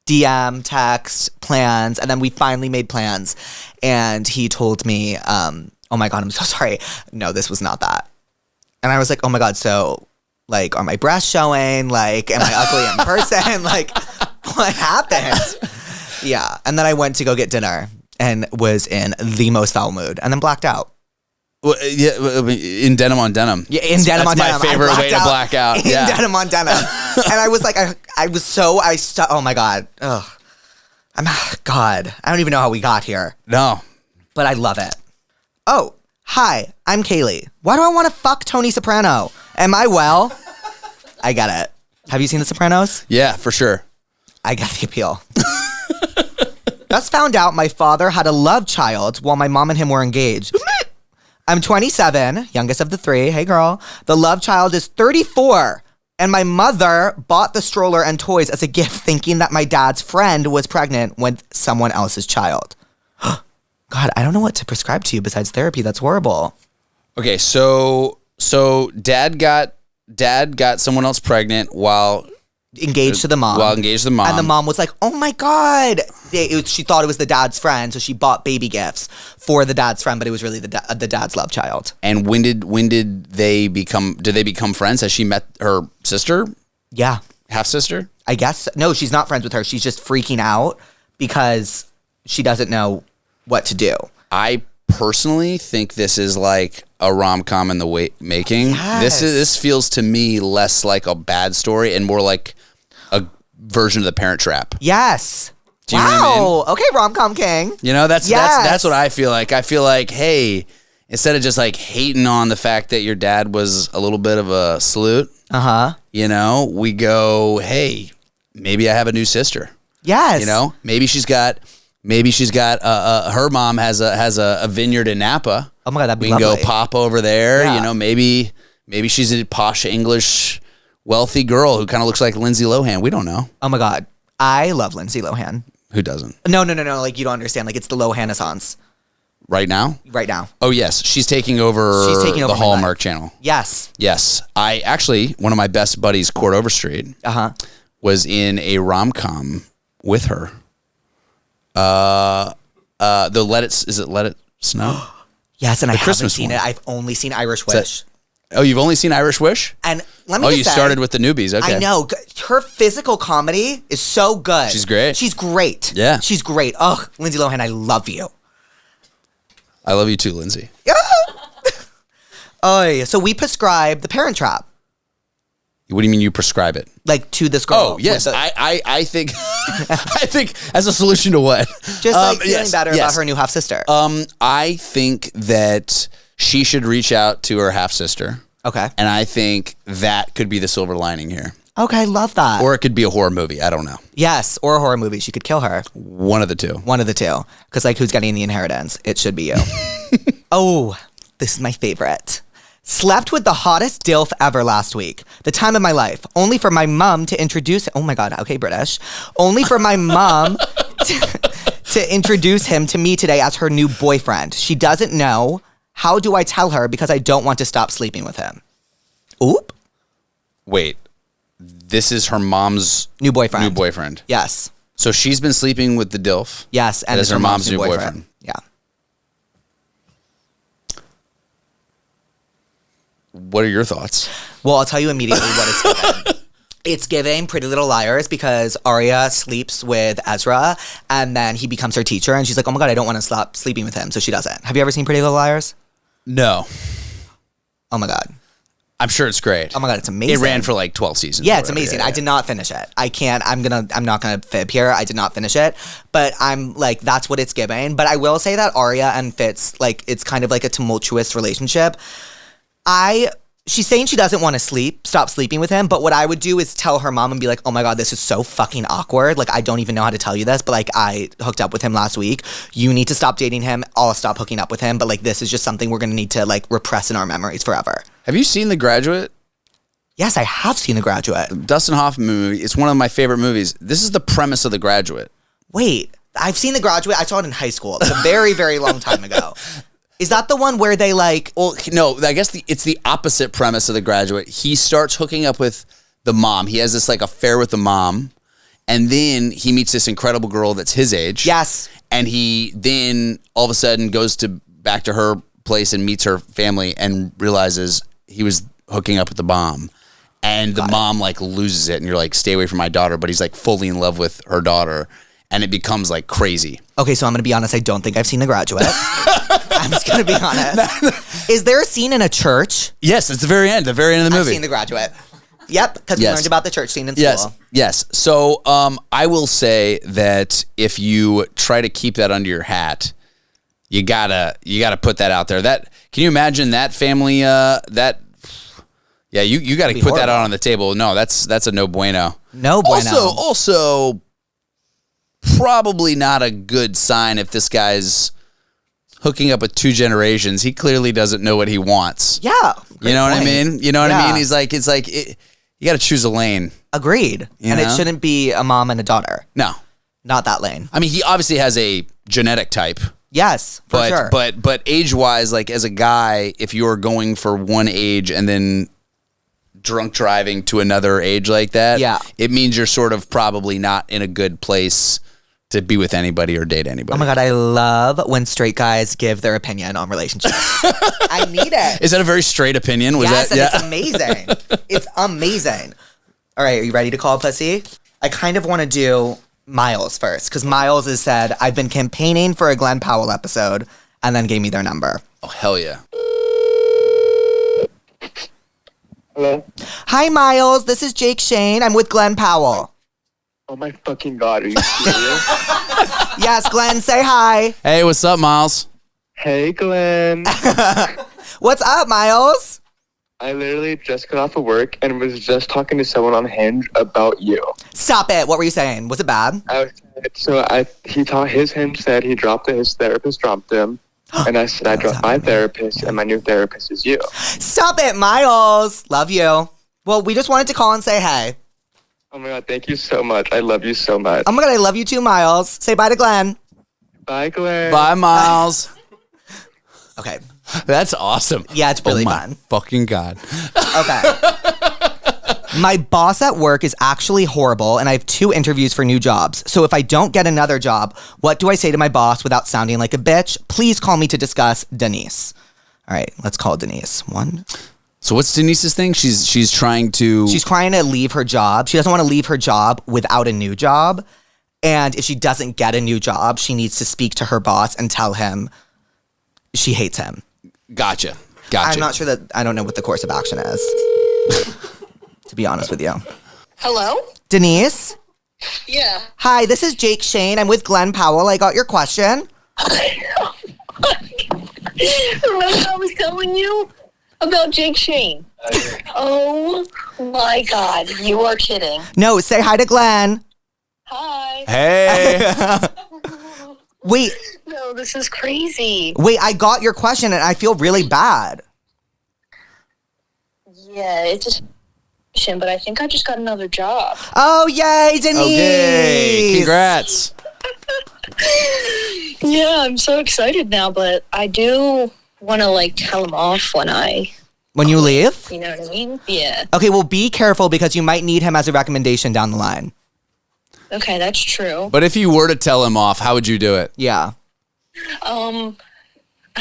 DM, text, plans. And then we finally made plans. And he told me, oh my God, I'm so sorry. No, this was not that. And I was like, oh my God, so like, are my breasts showing? Like, am I ugly in person? Like, what happened? Yeah. And then I went to go get dinner and was in the most foul mood and then blacked out. Well, yeah, in denim on denim. Yeah, in denim on denim. That's my favorite way to black out. In denim on denim. And I was like, oh my God. Ugh. God, I don't even know how we got here. No. But I love it. Oh, hi, I'm Kaylee. Why do I want to fuck Tony Soprano? Am I well? I get it. Have you seen The Sopranos? Yeah, for sure. I get the appeal. Just found out my father had a love child while my mom and him were engaged. I'm 27, youngest of the three. Hey, girl. The love child is 34. And my mother bought the stroller and toys as a gift thinking that my dad's friend was pregnant with someone else's child. God, I don't know what to prescribe to you besides therapy. That's horrible. Okay, so dad got someone else pregnant while engaged to the mom. And the mom was like, "Oh my God!" She thought it was the dad's friend, so she bought baby gifts for the dad's friend, but it was really the dad's love child. And when did they become? Did they become friends? Has she met her sister? Yeah, half sister. I guess no. She's not friends with her. She's just freaking out because she doesn't know what to do. I personally think this is like a rom-com in the making. Yes. This feels to me less like a bad story and more like a version of The Parent Trap. Yes. Do you know what I mean? Okay, rom-com king. You know, that's what I feel like. I feel like, hey, instead of just like hating on the fact that your dad was a little bit of a sleut, you know, we go, hey, maybe I have a new sister. Yes. You know, maybe she's got her mom has a vineyard in Napa. Oh my God, that'd be lovely. We can go pop over there. Yeah. You know, maybe she's a posh English wealthy girl who kind of looks like Lindsay Lohan. We don't know. Oh my God, I love Lindsay Lohan. Who doesn't? No. Like, you don't understand. Like, it's the Lohan-assance. Right now? Right now. Oh yes, she's taking over the Hallmark Channel. Yes. I actually, one of my best buddies, Court Overstreet, was in a rom-com with her. Let It Snow? Yes, and I haven't seen it. I've only seen Irish Wish. You've only seen Irish Wish? And let me just say, started with the newbies. Okay. I know. Her physical comedy is so good. She's great. She's great. Yeah. She's great. Ugh, Lindsay Lohan, I love you. I love you too, Lindsay. Oh, yeah. So we prescribe The Parent Trap. What do you mean you prescribe it? Like, to this girl. Oh, yes. I think I think as a solution to what? Just like feeling better about her new half sister. I think that she should reach out to her half sister. Okay. And I think that could be the silver lining here. Okay, love that. Or it could be a horror movie. I don't know. Yes, or a horror movie. She could kill her. One of the two. Because, like, who's getting the inheritance? It should be you. Oh, this is my favorite. Slept with the hottest DILF ever last week. The time of my life. Only for my mom to introduce... Oh my God, okay, British. Only for my mom to introduce him to me today as her new boyfriend. She doesn't know. How do I tell her? Because I don't want to stop sleeping with him. Oop. Wait. This is her mom's... New boyfriend. Yes. So she's been sleeping with the DILF. Yes, and it's her mom's new boyfriend. Yeah. What are your thoughts? Well, I'll tell you immediately what it's given. It's giving Pretty Little Liars because Arya sleeps with Ezra and then he becomes her teacher and she's like, oh my God, I don't want to stop sleeping with him. So she doesn't. Have you ever seen Pretty Little Liars? No. Oh my God. I'm sure it's great. Oh my God, it's amazing. It ran for like 12 seasons. Yeah, it's amazing. I did not finish it. I'm not gonna fib here. I did not finish it. But I'm like, that's what it's giving. But I will say that Arya and Fitz, like, it's kind of like a tumultuous relationship. She's saying she doesn't want to stop sleeping with him, but what I would do is tell her mom and be like, oh my God, this is so fucking awkward. Like, I don't even know how to tell you this, but like, I hooked up with him last week. You need to stop dating him. I'll stop hooking up with him. But like, this is just something we're going to need to like repress in our memories forever. Have you seen The Graduate? Yes, I have seen The Graduate. Dustin Hoffman movie. It's one of my favorite movies. This is the premise of The Graduate. Wait, I've seen The Graduate. I saw it in high school. It's a very, very long time ago. Is that the one where they like... Well, no, I guess it's the opposite premise of The Graduate. He starts hooking up with the mom. He has this like affair with the mom. And then he meets this incredible girl that's his age. Yes. And he then all of a sudden goes back to her place and meets her family and realizes he was hooking up with the mom. And the mom like loses it and you're like, stay away from my daughter. But he's like fully in love with her daughter. And it becomes like crazy. Okay, so I'm going to be honest. I don't think I've seen The Graduate. I'm just going to be honest. Is there a scene in a church? Yes, it's the very end of the movie. I've seen The Graduate. Yep, because we learned about the church scene in school. Yes. So I will say that if you try to keep that under your hat, you gotta put that out there. Can you imagine that family? You got to put that out on the table. No, that's a no bueno. No bueno. Also, probably not a good sign if this guy's hooking up with two generations. He clearly doesn't know what he wants. Yeah. You know what I mean? You know what I mean? It's like you got to choose a lane. Agreed. And it shouldn't be a mom and a daughter. No. Not that lane. I mean, he obviously has a genetic type. Yes, for sure. But age-wise, like as a guy, if you're going for one age and then drunk driving to another age like that, it means you're sort of probably not in a good place to be with anybody or date anybody. Oh my God, I love when straight guys give their opinion on relationships. I need it. Is that a very straight opinion? It's amazing. It's amazing. All right, are you ready to call pussy? I kind of want to do Miles first, because Miles has said, I've been campaigning for a Glen Powell episode, and then gave me their number. Oh, hell yeah. Hello? Hi, Miles. This is JakeShane. I'm with Glen Powell. Oh my fucking God, are you serious? Yes, Glenn, say hi. Hey, what's up, Miles? Hey, Glenn. What's up, Miles? I literally just got off of work and was just talking to someone on Hinge about you. Stop it. What were you saying? Was it bad? His Hinge said he dropped it, his therapist dropped him. And I said, I dropped my therapist and my new therapist is you. Stop it, Miles. Love you. Well, we just wanted to call and say hey. Oh my God, thank you so much. I love you so much. Oh my God, I love you too, Miles. Say bye to Glenn. Bye, Glenn. Bye, Miles. Okay. That's awesome. Yeah, it's really my fun. Fucking God. Okay. My boss at work is actually horrible, and I have 2 interviews for new jobs. So if I don't get another job, what do I say to my boss without sounding like a bitch? Please call me to discuss Denise. All right, let's call Denise. 1. So what's Denise's thing? She's trying to... She's trying to leave her job. She doesn't want to leave her job without a new job. And if she doesn't get a new job, she needs to speak to her boss and tell him she hates him. Gotcha. I'm not sure that... I don't know what the course of action is. To be honest with you. Hello? Denise? Yeah. Hi, this is JakeShane. I'm with Glen Powell. I got your question. Remember I was telling you about JakeShane? Oh my God, you are kidding. No, say hi to Glenn. Hi. Hey. Wait, No, this is crazy. I got your question and I feel really bad. Yeah, it's a but I think I just got another job. Oh, yay, Denise. Okay, congrats. Yeah, I'm so excited now, but I do want to tell him off When you leave? you know what I mean? Yeah. Okay, well, be careful because you might need him as a recommendation down the line. Okay, that's true. But if you were to tell him off, how would you do it? Yeah. I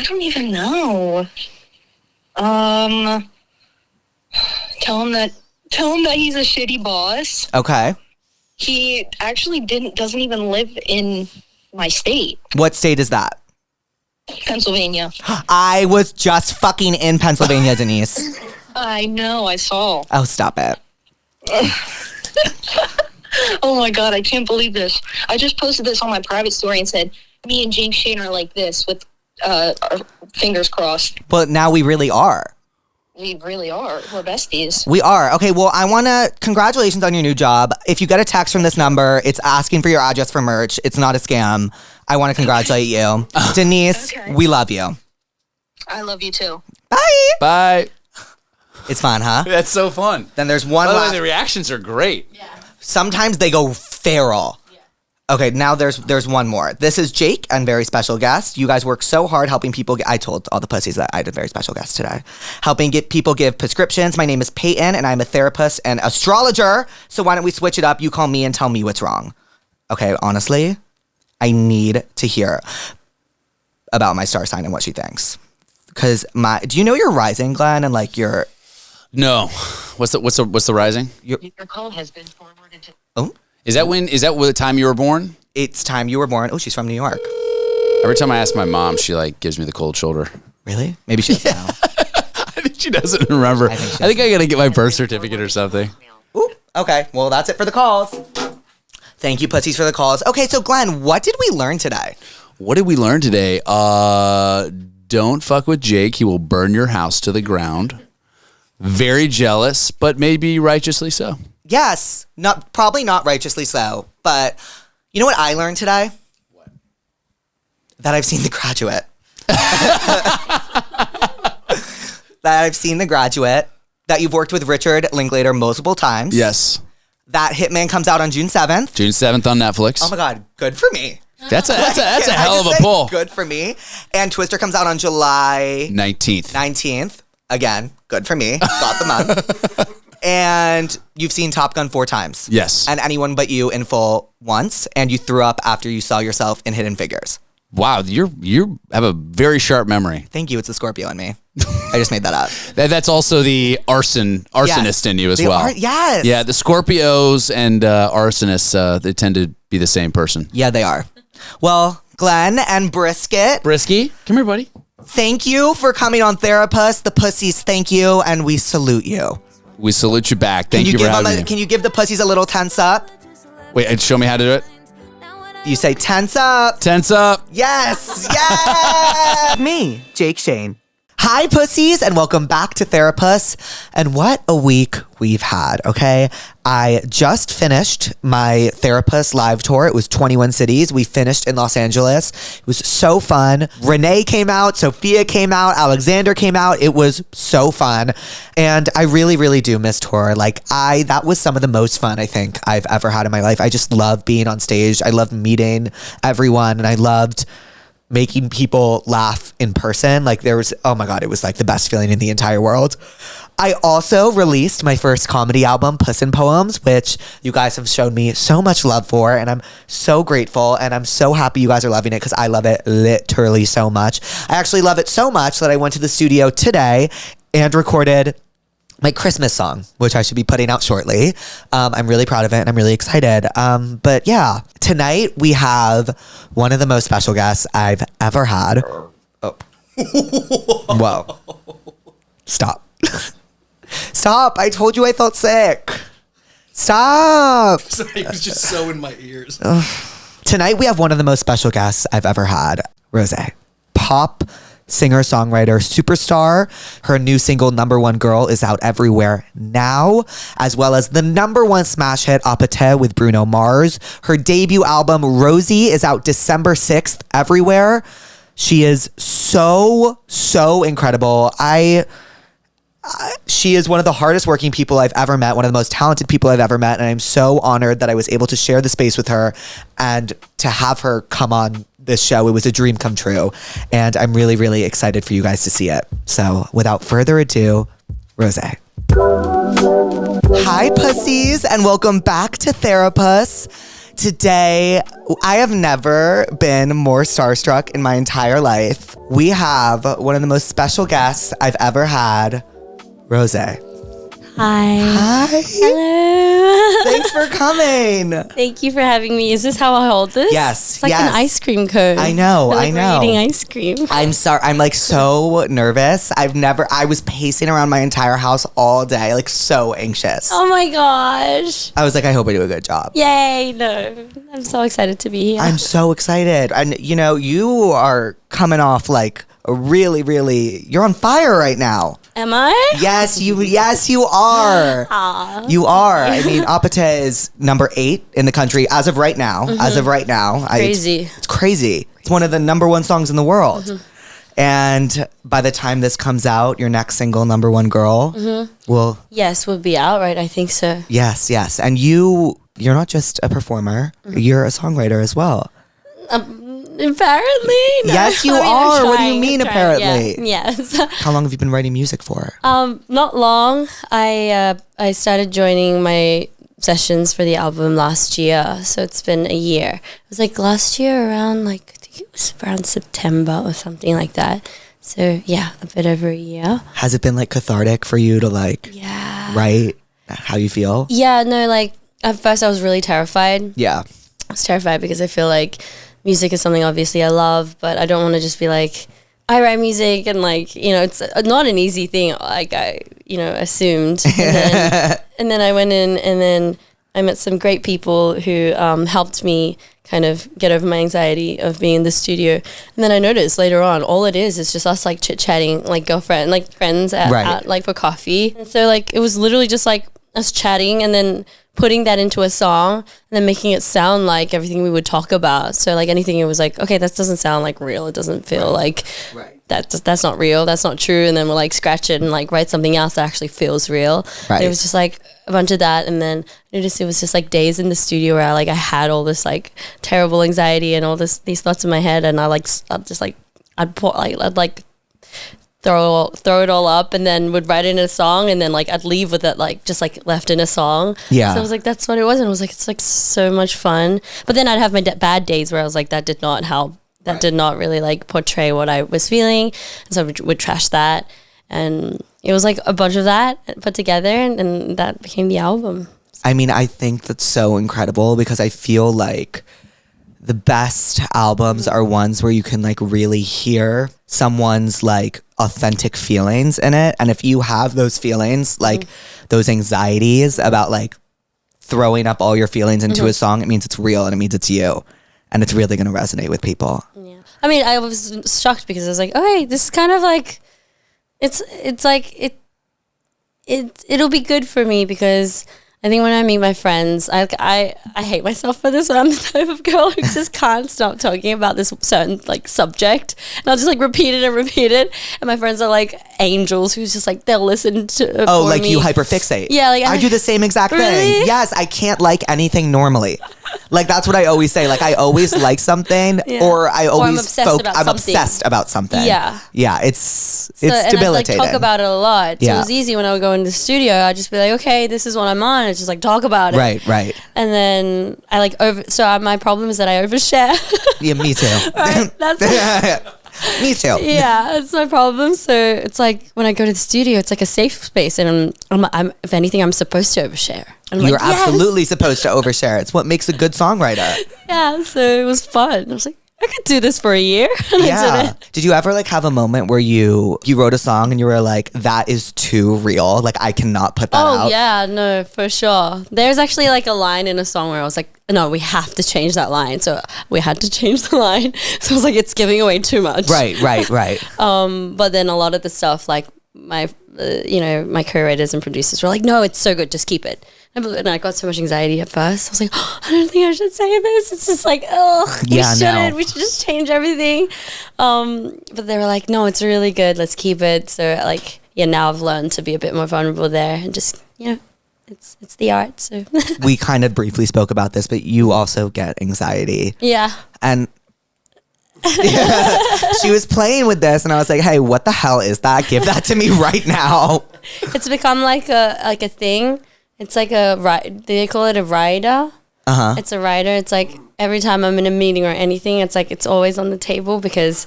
don't even know. Tell him Tell him that he's a shitty boss. Okay. He actually doesn't even live in my state, What state is that? Pennsylvania. I was just fucking in Pennsylvania, Denise. I know, I saw. Oh, stop it. Oh my God, I can't believe this. I just posted this on my private story and said, me and JakeShane are like this with our fingers crossed. But now we really are. We really are. We're besties. We are. Okay, well, I want to, congratulations on your new job. If you get a text from this number, it's asking for your address for merch. It's not a scam. I want to congratulate you. Denise, Okay. we love you. I love you too. Bye. Bye. It's fun, huh? That's so fun. Then there's one By the way, last. the reactions are great. Sometimes they go feral. Okay, now there's one more. This is Jake and very special guest. You guys work so hard helping people I told all the pussies that I had a very special guest today. Helping get people give prescriptions. My name is Peyton and I'm a therapist and astrologer. So why don't we switch it up? You call me and tell me what's wrong. Okay, honestly, I need to hear about my star sign and what she thinks. Cause do you know your rising, Glenn, and like your No. What's the rising? Your call has been forwarded to... oh, Is that the time you were born? it's time you were born. Oh, she's from New York. Every time I ask my mom, she like gives me the cold shoulder. Really? Maybe she doesn't know. I think she doesn't remember. I think I gotta get my birth certificate or something. Ooh, okay, well, that's it for the calls. Thank you, pussies, for the calls. Okay, so Glenn, what did we learn today? What did we learn today? Don't fuck with Jake. He will burn your house to the ground. Very jealous, but maybe righteously so. Yes, probably not righteously so, but you know what I learned today? What? That I've seen The Graduate. That I've seen The Graduate. That you've worked with Richard Linklater multiple times. Yes. That Hitman comes out on June 7th. June 7th on Netflix. Oh my God, good for me. That's a Can I hell of just a say pull. Good for me. And Twister comes out on July 19th. 19th. Again, good for me. Got the month. And you've seen Top Gun 4 times. Yes. And Anyone But You in full once. And you threw up after you saw yourself in Hidden Figures. Wow, you have a very sharp memory. Thank you. It's the Scorpio in me. I just made that up. That's also the arsonist Yes. in you as They well. are- yes. Yeah, the Scorpios and arsonists, they tend to be the same person. Yeah, they are. Well, Glenn and Brisket, Brisky, come here, buddy. thank you for coming on Therapuss. The pussies, thank you. And we salute you. We salute you back. Thank you for give them having me. Can you give the pussies a little tense up? Wait, and show me how to do it. You say tense up. Tense up. Yes, yes. Me, Jake Shane. Hi, pussies, and welcome back to Therapuss. And what a week we've had, okay? I just finished my Therapuss live tour. It was 21 cities. We finished in Los Angeles. It was so fun. Renee came out. Sophia came out. Alexander came out. It was so fun. And I really, really do miss tour. That was some of the most fun I think I've ever had in my life. I just love being on stage. I loved meeting everyone, and I loved making people laugh in person. Oh my God, it was like the best feeling in the entire world. I also released my first comedy album, Puss in Poems, which you guys have shown me so much love for, and I'm so grateful, and I'm so happy you guys are loving it because I love it literally so much. I actually love it so much that I went to the studio today and recorded my Christmas song, which I should be putting out shortly. I'm really proud of it and I'm really excited. But yeah, tonight we have one of the most special guests I've ever had. Oh. Whoa. Stop. Stop. I told you I felt sick. Stop. Sorry, it was just so in my ears. Tonight we have one of the most special guests I've ever had, Rose. Pop singer-songwriter superstar. Her new single, Number One Girl, is out everywhere now, as well as the number one smash hit, Apate with Bruno Mars. Her debut album, Rosie, is out December 6th everywhere. She is so incredible. She is one of the hardest working people I've ever met, one of the most talented people I've ever met, and I'm so honored that I was able to share the space with her and to have her come on this show. It was a dream come true, and I'm really, really excited for you guys to see it. So without further ado, Rose. Hi, pussies, and welcome back to Therapuss. Today, I have never been more starstruck in my entire life. We have one of the most special guests I've ever had, Rose. Hi. Hi. Hello. Thanks for coming. Thank you for having me. Is this how I hold this? Yes. It's like an ice cream cone. I know. We're eating ice cream. I'm sorry. I'm like so nervous. I was pacing around my entire house all day, like so anxious. Oh my gosh. I was like, I hope I do a good job. Yay. No. I'm so excited to be here. I'm so excited. And you are coming off like really, you're on fire right now. Am I? Yes, you are. Aw. You are. I mean, Apate is number 8 in the country as of right now. As of right now. Crazy. It's crazy. It's one of the number 1 songs in the world. And by the time this comes out, your next single, Number 1 Girl, will... Yes, we'll be out, right? I think so. Yes. And you're not just a performer. You're a songwriter as well. Apparently. No. Yes, you I mean, are. I'm What do you trying, mean, I'm trying. apparently? Yeah. Yes. How long have you been writing music for? Not long. I started joining my sessions for the album last year, so it's been a year. It was like last year around I think it was around September or something like that. So yeah, a bit over a year. Has it been like cathartic for you to write how you feel? Yeah, no, at first I was really terrified. Yeah. I was terrified because I feel like music is something obviously I love, but I don't want to just be like, I write music and it's not an easy thing like I, assumed. And then I went in and then I met some great people who helped me kind of get over my anxiety of being in the studio. And then I noticed later on, all it is just us chit-chatting, friends out for coffee. And so it was literally just us chatting and then putting that into a song and then making it sound like everything we would talk about. So anything, it was okay, that doesn't sound real. It doesn't feel that's not real. That's not true. And then we'll scratch it and write something else that actually feels real. Right. And it was just a bunch of that. And then I noticed it was just days in the studio where I had all this terrible anxiety and all these thoughts in my head. And I'd throw it all up and then would write it in a song and then I'd leave with it just left in a song. Yeah. So I was that's what it was, and I was it's so much fun. But then I'd have my bad days where I was that did not help. That did not really portray what I was feeling, and so I would trash that. And it was a bunch of that put together, and that became the album. I mean, I think that's so incredible because I feel like the best albums are ones where you can really hear someone's authentic feelings in it. And if you have those feelings, those anxieties about throwing up all your feelings into a song, it means it's real and it means it's you. And it's really going to resonate with people. Yeah. I mean, I was shocked because I was okay, this is kind of it'll be good for me because I think when I meet my friends, I hate myself for this, but I'm the type of girl who just can't stop talking about this certain subject, and I'll just repeat it, and my friends are angels who's just they'll listen to for me. You hyperfixate. Yeah, I do the same exact Really? thing. Yes, I can't like anything normally. That's what I always say. I always like something, or I always I'm obsessed about something. Yeah. Yeah, it's And debilitating. I'd talk about it a lot. So Yeah. it was easy when I would go into the studio. I'd just be okay, this is what I'm on. It's just talk about it. Right. And then I my problem is that I overshare. Yeah, me too. Right? That's Me too. yeah, that's my problem. So it's when I go to the studio, it's a safe space, and I'm if anything, I'm supposed to overshare. And I'm You're yes! absolutely supposed to overshare. It's what makes a good songwriter. Yeah, so it was fun. I was I could do this for a year. And I did it. Did you ever have a moment where you wrote a song and you were that is too real? I cannot put that out. Oh yeah, no, for sure. There's actually a line in a song where I was no, we have to change that line. So we had to change the line. So I was it's giving away too much. Right. But then a lot of the stuff my my co-writers and producers were no, it's so good, just keep it. And I got so much anxiety at first. I was I don't think I should say this. It's just we should just change everything. But they were no, it's really good, let's keep it. So now I've learned to be a bit more vulnerable there and just it's the art. So We kind of briefly spoke about this, but you also get anxiety. yeah. And she was playing with this and I was hey, what the hell is that? Give that to me right now. It's become a thing. It's they call it a rider. It's a rider. It's every time I'm in a meeting or anything, it's it's always on the table because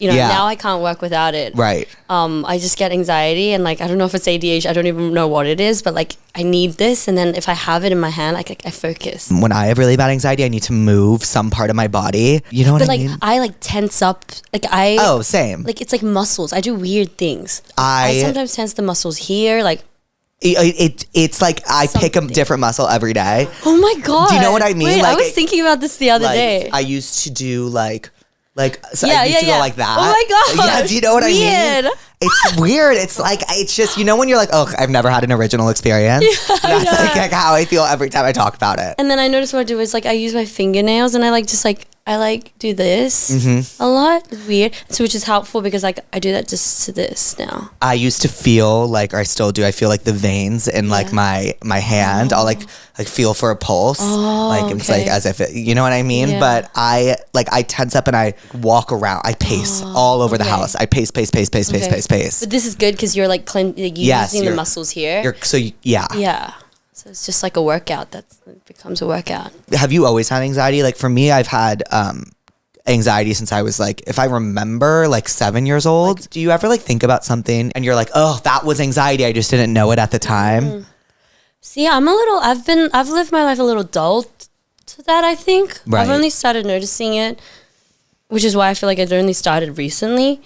You know, Yeah. now I can't work without it. Right. I just get anxiety and like, I don't know if it's ADHD. I don't even know what it is, but like I need this. And then if I have it in my hand, like I focus. When I have really bad anxiety, I need to move some part of my body. You know what But I like mean? I like tense up. Like Oh, same. like it's like muscles. I do weird things. I sometimes tense the muscles here. Like, it's like I pick a Something. different muscle every day. oh my God. Do you know what I mean? Wait, I Like, was thinking about this the other Like day. I used to do like so Yeah, I used yeah, to yeah. go like that. Oh my God. Yeah, do you know what I Weird. mean? It's weird. It's like it's just when you're like, oh, I've never had an original experience. That's like how I feel every time I talk about it. And then I noticed what I do is like I use my fingernails and I like just like I like do this a lot. It's weird. So which is helpful because like I do that just to this now. I used to feel like, or I still do, I feel like the veins in like my hand. I'll like feel for a pulse. Like it's like okay. as if you know what I mean? Yeah. But I tense up and I walk around. I pace all over the okay. house. I pace. But this is good because you're like Yes, using the you're- muscles here. Yeah. Yeah. So it's just like a workout. It becomes a workout. Have you always had anxiety? Like for me, I've had anxiety since I was like, if I remember, like 7 years old. Do you ever like think about something and you're like, oh, that was anxiety. I just didn't know it at the time. See, I've lived my life a little dull to that, I think. Right. I've only started noticing it, which is why I feel like it only started recently.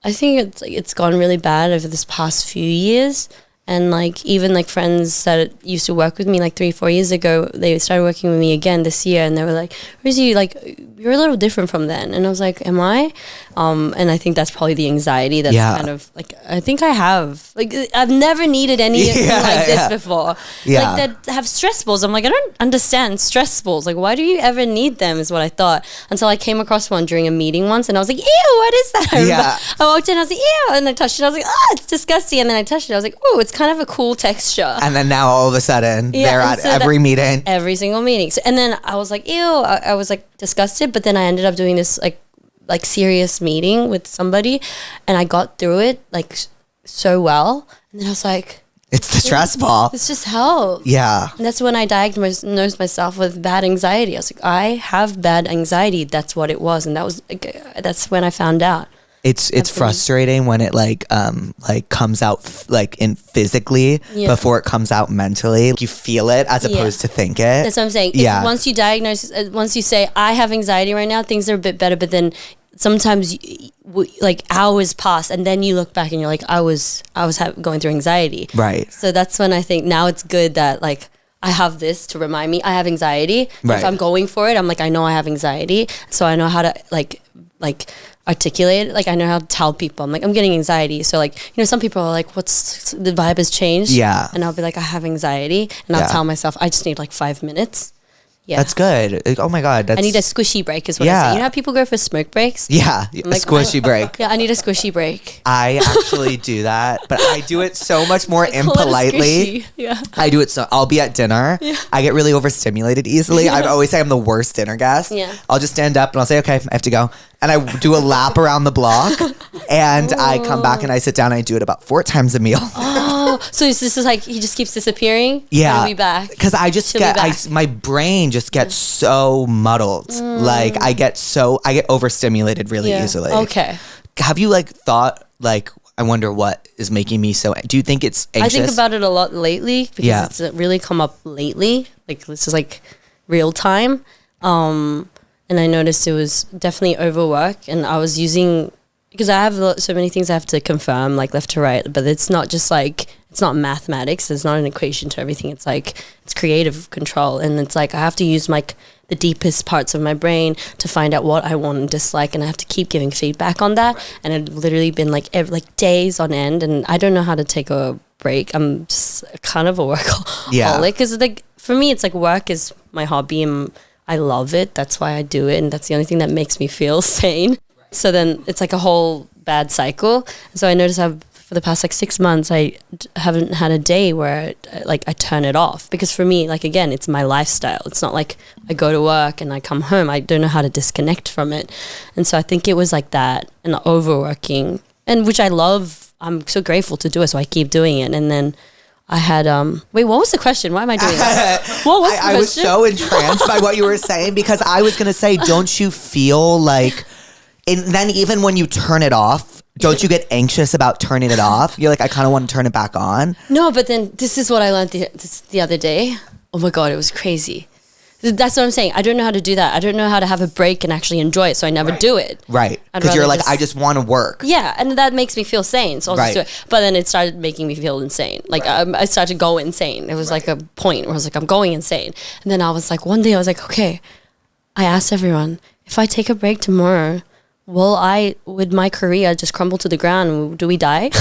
I think it's gone really bad over this past few years. And like even like friends that used to work with me like 3-4 years ago, they started working with me again this year, and they were like, "Rizzy, like you're a little different from then." And I was like, "Am I?" And I think that's probably the anxiety that's kind of like I think I have like I've never needed anything like this before. Yeah. Like that have stress balls. I'm like, I don't understand stress balls. Like why do you ever need them? Is what I thought until I came across one during a meeting once, and I was like, "Ew, what is that?" I remember I walked in, I was like, "Ew," and I touched it. I was like, "Oh, it's disgusting." And then I touched it. I was like, "Oh, it's kind of a cool texture." And then now all of a sudden they're and at so every meeting. Every single meeting. So, and then I was like, ew, I was like disgusted. But then I ended up doing this like serious meeting with somebody, and I got through it like so well. And then I was like, It's the stress ball. this just helped. Yeah. And that's when I diagnosed myself with bad anxiety. I was like, I have bad anxiety. That's what it was. And that was that's when I found out. It's frustrating when it like comes out like in physically before it comes out mentally. You feel it as opposed to think it. That's what I'm saying. Yeah. Once you diagnose, once you say I have anxiety right now, things are a bit better. But then sometimes like hours pass, and then you look back and you're like, I was going through anxiety. Right. So that's when I think now it's good that like I have this to remind me I have anxiety. Right. If I'm going for it, I'm like I know I have anxiety, so I know how to like articulate it. Like I know how to tell people I'm like I'm getting anxiety. So like some people are like, what's the vibe has changed? Yeah. And I'll be like I have anxiety, and I'll tell myself I just need like 5 minutes. Yeah. That's good. Like, oh my God. I need a squishy break is what I say. You know how people go for smoke breaks? Yeah. A like, squishy break. Yeah, I need a squishy break. I actually do that, but I do it so much more Call it a impolitely. squishy. Yeah. I do it so I'll be at dinner. I get really overstimulated easily. I always say I'm the worst dinner guest. Yeah. I'll just stand up and I'll say, okay, I have to go. And I do a lap around the block, and I come back and I sit down and I do it about 4 times a meal. Oh, so this is like he just keeps disappearing? Yeah. He'll be back. Because I just She'll be back. my brain just gets so muddled. Like I get overstimulated really easily. Okay. Have you like thought like, I wonder what is making me so, do you think it's anxious? I think about it a lot lately because Yeah. it's really come up lately. Like this is like real time. And I noticed it was definitely overwork, and I was using, because I have so many things I have to confirm like left to right, but it's not just like, it's not mathematics. There's not an equation to everything. It's like, it's creative control. And it's like, I have to use like the deepest parts of my brain to find out what I want and dislike. And I have to keep giving feedback on that. And it's literally been like days on end, and I don't know how to take a break. I'm just kind of a workaholic. Yeah. Because like, for me, it's like work is my hobby, and I love it. That's why I do it. And that's the only thing that makes me feel sane. So then it's like a whole bad cycle. So I noticed for the past like 6 months, I haven't had a day where I turn it off. Because for me, like, again, it's my lifestyle. It's not like I go to work and I come home. I don't know how to disconnect from it. And so I think it was like that, and the overworking, and which I love. I'm so grateful to do it. So I keep doing it. And then I had, wait, what was the question? Why am I doing this? What was the question? I was so entranced by what you were saying, because I was going to say, don't you feel like And then even when you turn it off, don't you get anxious about turning it off? You're like, I kind of want to turn it back on. No, but then this is what I learned the other day. Oh my God, it was crazy. That's what I'm saying. I don't know how to do that. I don't know how to have a break and actually enjoy it, so I never do it. Right. I'd Because you're rather like, I just want to work. Yeah, and that makes me feel sane, so I'll just do it. But then it started making me feel insane. Like, I started to go insane. It was like a point where I was like, I'm going insane. And then I was like, one day I was like, okay, I asked everyone, if I take a break tomorrow, would my career just crumble to the ground? Do we die?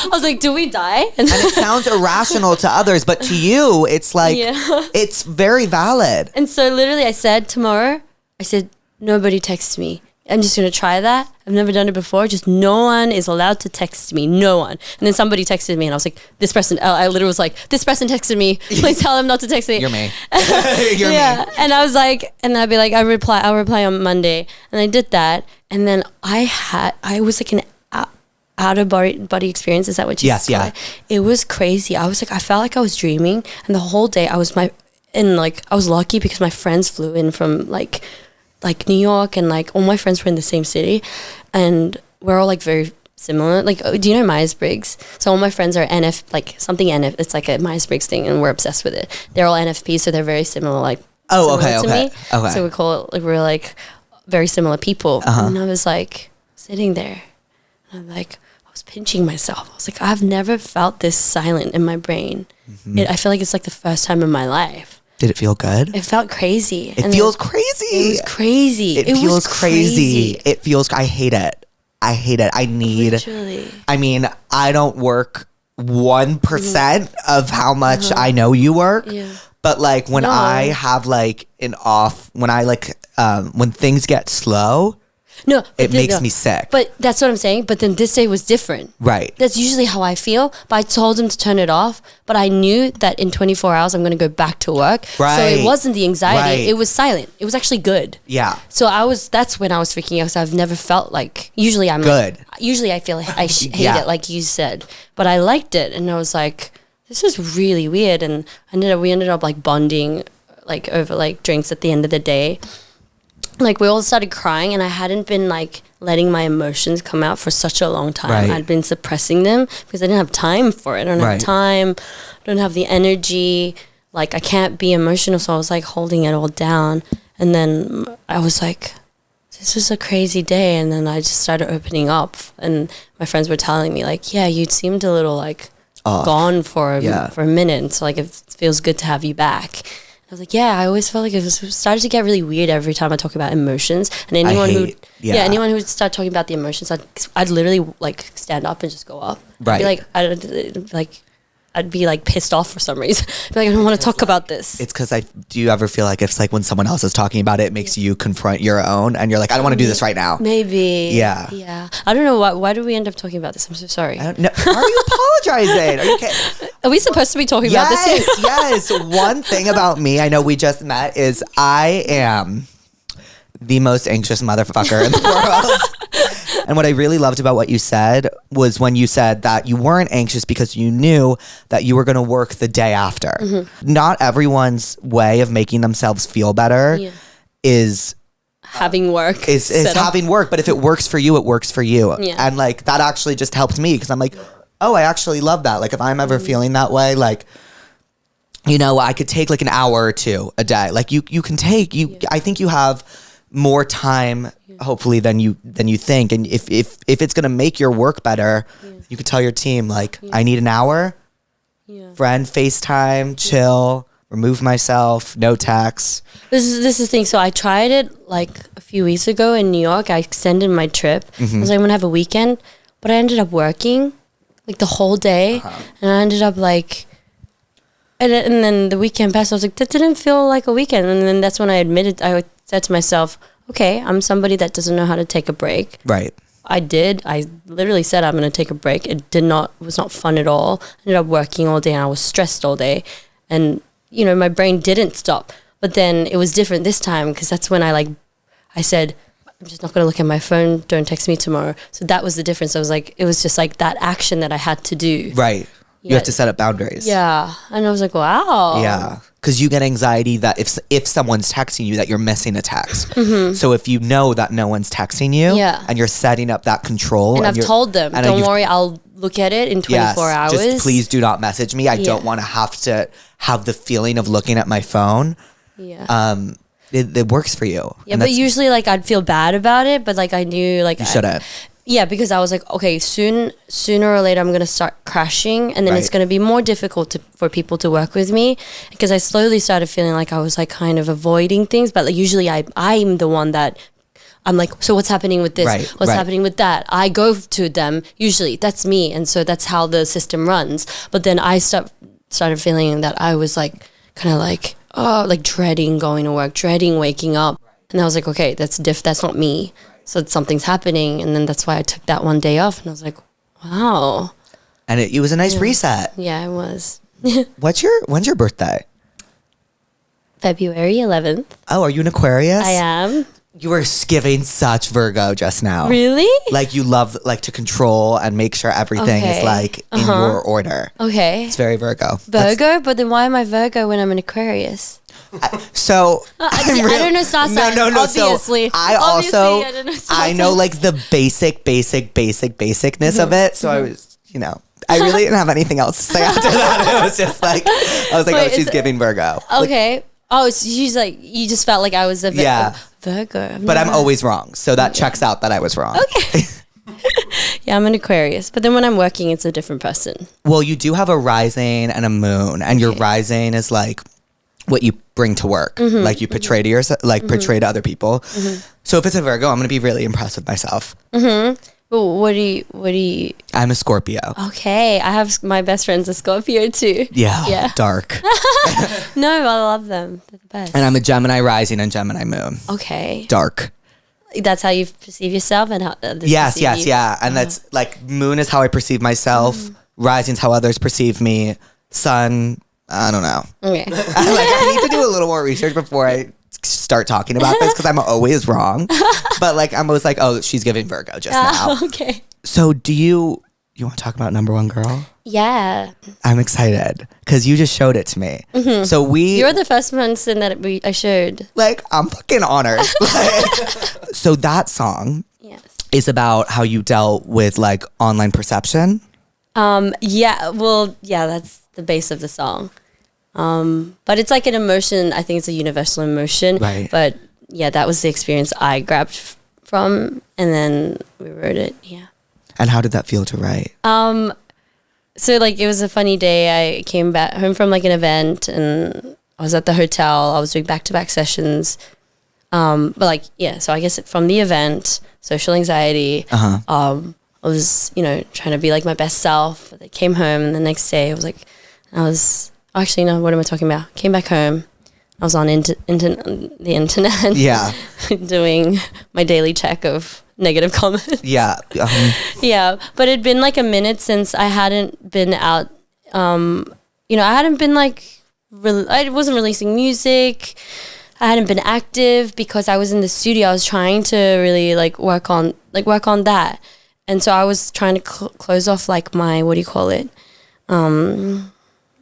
I was like, do we die? And it sounds irrational to others, but to you, it's like, it's very valid. And so literally I said tomorrow, nobody texts me. I'm just going to try that. I've never done it before. Just no one is allowed to text me. No one. And then somebody texted me and I was like, this person, I literally was like, this person texted me. Please tell them not to text me. You're me. You're me. And I was like, and I'd be like, I'll reply on Monday. And I did that. And then I was like an out of body experience. Is that what you said? Yes, yeah. It was crazy. I was like, I felt like I was dreaming. And the whole day I was lucky because my friends flew in from like New York, and like all my friends were in the same city, and we're all like very similar. Like, do you know Myers-Briggs? So all my friends are NF. It's like a Myers-Briggs thing, and we're obsessed with it. They're all NFP, so they're very similar. Like, similar to me. So we call it like we're like very similar people. And I was like sitting there, and I'm like, I was pinching myself. I was like, I've never felt this silent in my brain. I feel like it's like the first time in my life. Did it feel good? It felt crazy. It feels crazy. It was crazy. It feels crazy. It feels, I hate it. I need, literally. I mean, I don't work 1% of how much I know you work. Yeah. But like when I have like when things get slow, it makes me sick. But that's what I'm saying. But then this day was different. Right. That's usually how I feel. But I told him to turn it off. But I knew that in 24 hours I'm going to go back to work. Right. So it wasn't the anxiety. Right. It was silent. It was actually good. Yeah. So that's when I was freaking out. So I've never felt like, usually I'm good. Usually I feel like I hate it, like you said. But I liked it. And I was like, this is really weird. And we ended up like bonding like over like drinks at the end of the day. Like we all started crying, and I hadn't been like letting my emotions come out for such a long time. Right. I'd been suppressing them because I didn't have time for it. I don't have time. I don't have the energy. Like I can't be emotional, so I was like holding it all down. And then I was like, this was a crazy day. And then I just started opening up, and my friends were telling me like, yeah, you seemed a little like gone for a minute. And so like it feels good to have you back. I was like, yeah, I always felt like it started to get really weird every time I talk about emotions. And anyone who would start talking about the emotions, I'd literally like stand up and just go up. Right. I'd be like pissed off for some reason. I'd be like, I don't want to talk about this. It's because do you ever feel like it's like when someone else is talking about it, it makes you confront your own, and you're like, I don't want to do this right now. Maybe. Yeah. Yeah. I don't know why did we end up talking about this? I'm so sorry. I don't know. Are you apologizing? Are you kidding? Are we supposed to be talking about this here? Yes. One thing about me, I know we just met, is I am the most anxious motherfucker in the world. And what I really loved about what you said was when you said that you weren't anxious because you knew that you were going to work the day after. Mm-hmm. Not everyone's way of making themselves feel better is having work. Is having work. But if it works for you, it works for you. Yeah. And like that actually just helped me because I'm like, oh, I actually love that. Like if I'm ever feeling that way, like, you know, I could take like an hour or two a day. Like you can take, I think you have more time hopefully than you think, and if it's gonna make your work better, you could tell your team like, I need an hour, friend FaceTime, chill, remove myself, no text. This is the thing. So I tried it like a few weeks ago in New York. I extended my trip. I was like, I'm gonna have a weekend, but I ended up working like the whole day, and I ended up like, and then the weekend passed. I was like, that didn't feel like a weekend, and then that's when I said to myself, okay, I'm somebody that doesn't know how to take a break. Right. I literally said I'm going to take a break. It was not fun at all. I ended up working all day and I was stressed all day. And, you know, my brain didn't stop. But then it was different this time because that's when I said, I'm just not going to look at my phone. Don't text me tomorrow. So that was the difference. I was like, it was just like that action that I had to do. Right. You have to set up boundaries. Yeah. And I was like, wow. Yeah. Because you get anxiety that if someone's texting you that you're missing a text. So if you know that no one's texting you and you're setting up that control. And I've told them, don't worry, I'll look at it in 24 hours. Just please do not message me. I don't want to have the feeling of looking at my phone. Yeah. It works for you. Yeah, but usually like I'd feel bad about it, but like I knew like you shouldn't. Yeah, because I was like, okay, sooner or later I'm going to start crashing, and then it's going to be more difficult for people to work with me, because I slowly started feeling like I was like kind of avoiding things, but like usually I'm the one that I'm like, so what's happening with this? What's happening with that? I go to them, usually that's me, and so that's how the system runs. But then I started feeling that I was like kind of like, oh, like dreading going to work, dreading waking up. And I was like, okay, that's not me. So something's happening, and then that's why I took that one day off, and I was like, wow. And it was a nice reset. Yeah, it was. When's your birthday? February 11th. Oh, are you an Aquarius? I am. You were giving such Virgo just now. Really? Like you love like to control and make sure everything is like in your order. Okay. It's very Virgo. But then why am I Virgo when I'm an Aquarius? So I don't know star signs. No. Obviously. So I don't know I know like the basicness of it. So I was, I really didn't have anything else to say after that. It was just like, I was like, Wait, she's giving Virgo. Okay. So she's like, you just felt like I was a Virgo. But I'm always wrong. So that checks out that I was wrong. Okay. Yeah, I'm an Aquarius. But then when I'm working, it's a different person. Well, you do have a rising and a moon. And your rising is like what you bring to work. Like you portray to yourself, like portray to other people. So if it's a Virgo, I'm going to be really impressed with myself. Well, what do you? I'm a Scorpio. Okay, I have my best friend's a Scorpio too. Yeah. Dark. No, I love them. They're the best. And I'm a Gemini rising and Gemini moon. Okay. Dark. That's how you perceive yourself and how others perceive you. Yeah. And that's like moon is how I perceive myself. Rising's how others perceive me. Sun, I don't know. Okay. I need to do a little more research before I start talking about this, because I'm always wrong. But like I'm always like, oh, she's giving Virgo just now. Okay. So do you want to talk about number one girl? Yeah. I'm excited because you just showed it to me. So you're the first person that I showed. Like, I'm fucking honored. So that song is about how you dealt with like online perception. That's the base of the song. But it's like an emotion. I think it's a universal emotion. Right. But yeah, that was the experience I grabbed from, and then we wrote it. Yeah. And how did that feel to write? So like it was a funny day. I came back home from like an event, and I was at the hotel. I was doing back-to-back sessions. But like, yeah, so I guess from the event, social anxiety, I was, trying to be like my best self. But I came home, and the next day actually, no, what am I talking about? Came back home. I was on the internet. Yeah. Doing my daily check of negative comments. Yeah. Yeah. But it'd been like a minute since I hadn't been out. I hadn't been like, I wasn't releasing music. I hadn't been active because I was in the studio. I was trying to really like work on that. And so I was trying to close off like my, what do you call it?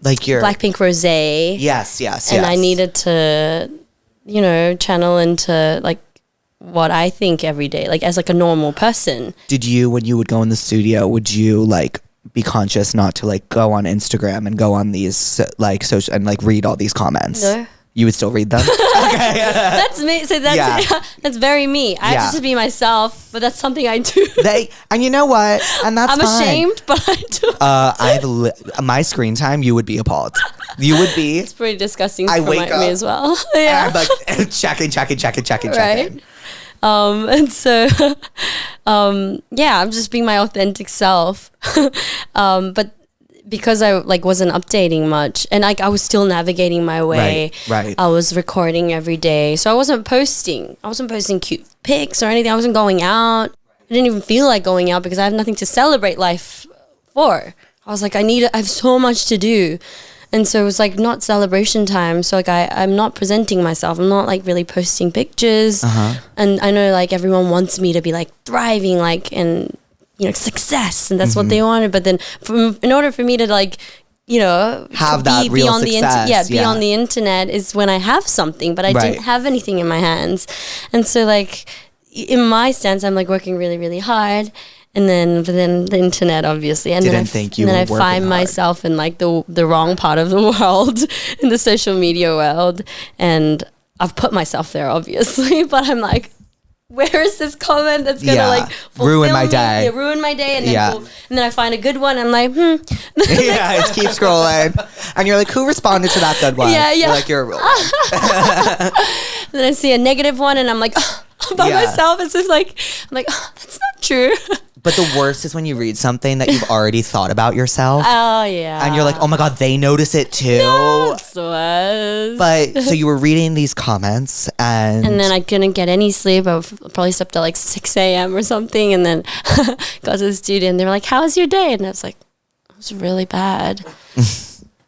Like your Blackpink Rosé. Yes. And I needed to, channel into like what I think every day, like as like a normal person. Did you, when you would go in the studio, would you like be conscious not to like go on Instagram and go on these like social and like read all these comments? No. You would still read them? Okay. That's me. So that's very me. I have to be myself, but that's something I do. And you know what? And that's I'm fine. ashamed, but I do. My screen time, you would be appalled. You would be. It's pretty disgusting I for wake up me as well. Yeah. And I'm like checking. Right. And so, I'm just being my authentic self. But because I like wasn't updating much, and like I was still navigating my way. Right. I was recording every day, so I wasn't posting cute pics or anything. I wasn't going out. I didn't even feel like going out because I have nothing to celebrate life for. I was like, I have so much to do. And so it was like not celebration time. So like I'm not presenting myself. I'm not like really posting pictures. And I know like everyone wants me to be like thriving, like, and success, and that's what they wanted. But then in order for me to like, have that real on success. be on the internet is when I have something, but I didn't have anything in my hands. And so like in my stance, I'm like working really, really hard. And then the internet, obviously, and Didn't think you were I working find hard. myself in like the wrong part of the world, in the social media world, and I've put myself there, obviously. But I'm like, where is this comment that's gonna like ruin my fulfill me? day? Yeah, ruin my day, and then I find a good one. I'm like, Just keep scrolling, and you're like, who responded to that good one? Yeah. You're like, you're. Then I see a negative one, and I'm like, by myself. It's just like, I'm like, that's not true. But the worst is when you read something that you've already thought about yourself. Oh yeah. And you're like, oh my God, they notice it too. That's the worst. But so you were reading these comments and then I couldn't get any sleep. I probably slept at like 6 a.m. or something, and then got to the studio and they were like, how was your day? And I was like, it was really bad.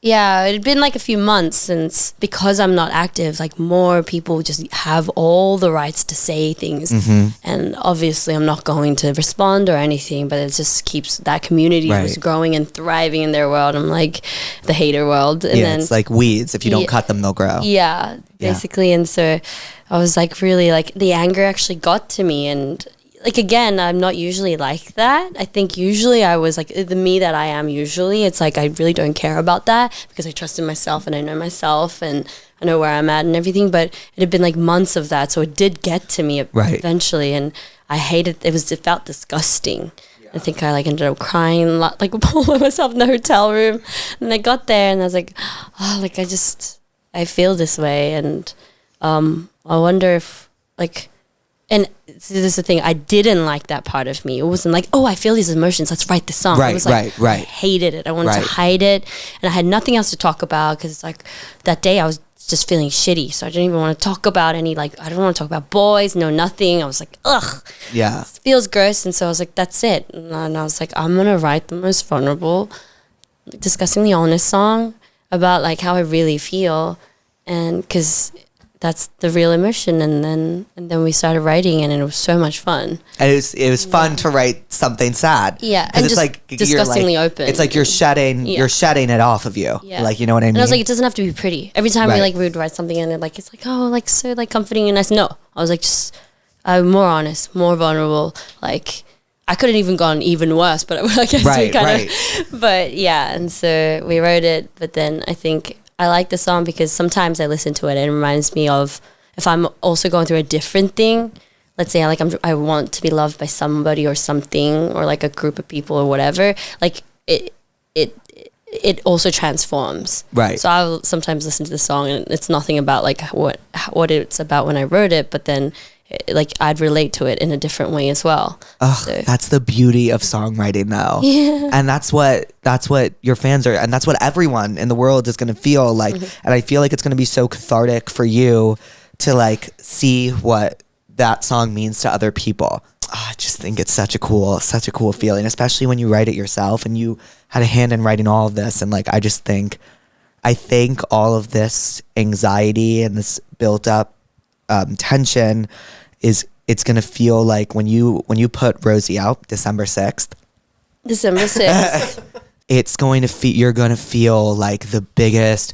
Yeah, it had been like a few months since, because I'm not active, like more people just have all the rights to say things. And obviously I'm not going to respond or anything, but it just keeps that community was growing and thriving in their world. I'm like the hater world. And then it's like weeds. If you don't cut them, they'll grow. Yeah, basically. And so I was like really like the anger actually got to me, and like, again, I'm not usually like that. I think usually I was like the me that I am usually. It's like I really don't care about that because I trust in myself and I know myself and I know where I'm at and everything. But it had been like months of that. So it did get to me eventually. And I hated it. It felt disgusting. I think I like ended up crying a lot, like all by myself in the hotel room. And I got there and I was like, oh, like I feel this way. And I wonder if like, and this is the thing, I didn't like that part of me. It wasn't like, oh, I feel these emotions, let's write the song. It was like, I hated it. I wanted to hide it. And I had nothing else to talk about because it's like that day I was just feeling shitty. So I didn't even want to talk about any, like, I don't want to talk about boys, no nothing. I was like, ugh. Yeah. It feels gross. And so I was like, that's it. And I was like, I'm going to write the most vulnerable, disgustingly honest song about like how I really feel. And because that's the real emotion, and then we started writing, and it was so much fun. And it was fun to write something sad. Yeah, and it's just like disgustingly open. It's like you're shedding it off of you. Yeah. Like, you know what I mean? And I was like, it doesn't have to be pretty. Every time we would write something, and it's like, oh, like so like comforting and nice. No, I was like just more honest, more vulnerable. Like I couldn't even gone even worse, but I guess we kind of. But yeah, and so we wrote it. But then I think I like the song because sometimes I listen to it and it reminds me of if I'm also going through a different thing. Let's say I want to be loved by somebody or something, or like a group of people or whatever. Like it also transforms. Right. So I will sometimes listen to the song and it's nothing about like what it's about when I wrote it, but then like I'd relate to it in a different way as well. Oh, so. That's the beauty of songwriting though. Yeah. And that's what your fans are, and that's what everyone in the world is going to feel like. And I feel like it's going to be so cathartic for you to like see what that song means to other people. Oh, I just think it's such a cool feeling, especially when you write it yourself and you had a hand in writing all of this. And like, I think all of this anxiety and this built up tension it's gonna feel like when you put Rosie out December 6th, it's going to feel, you're gonna feel like the biggest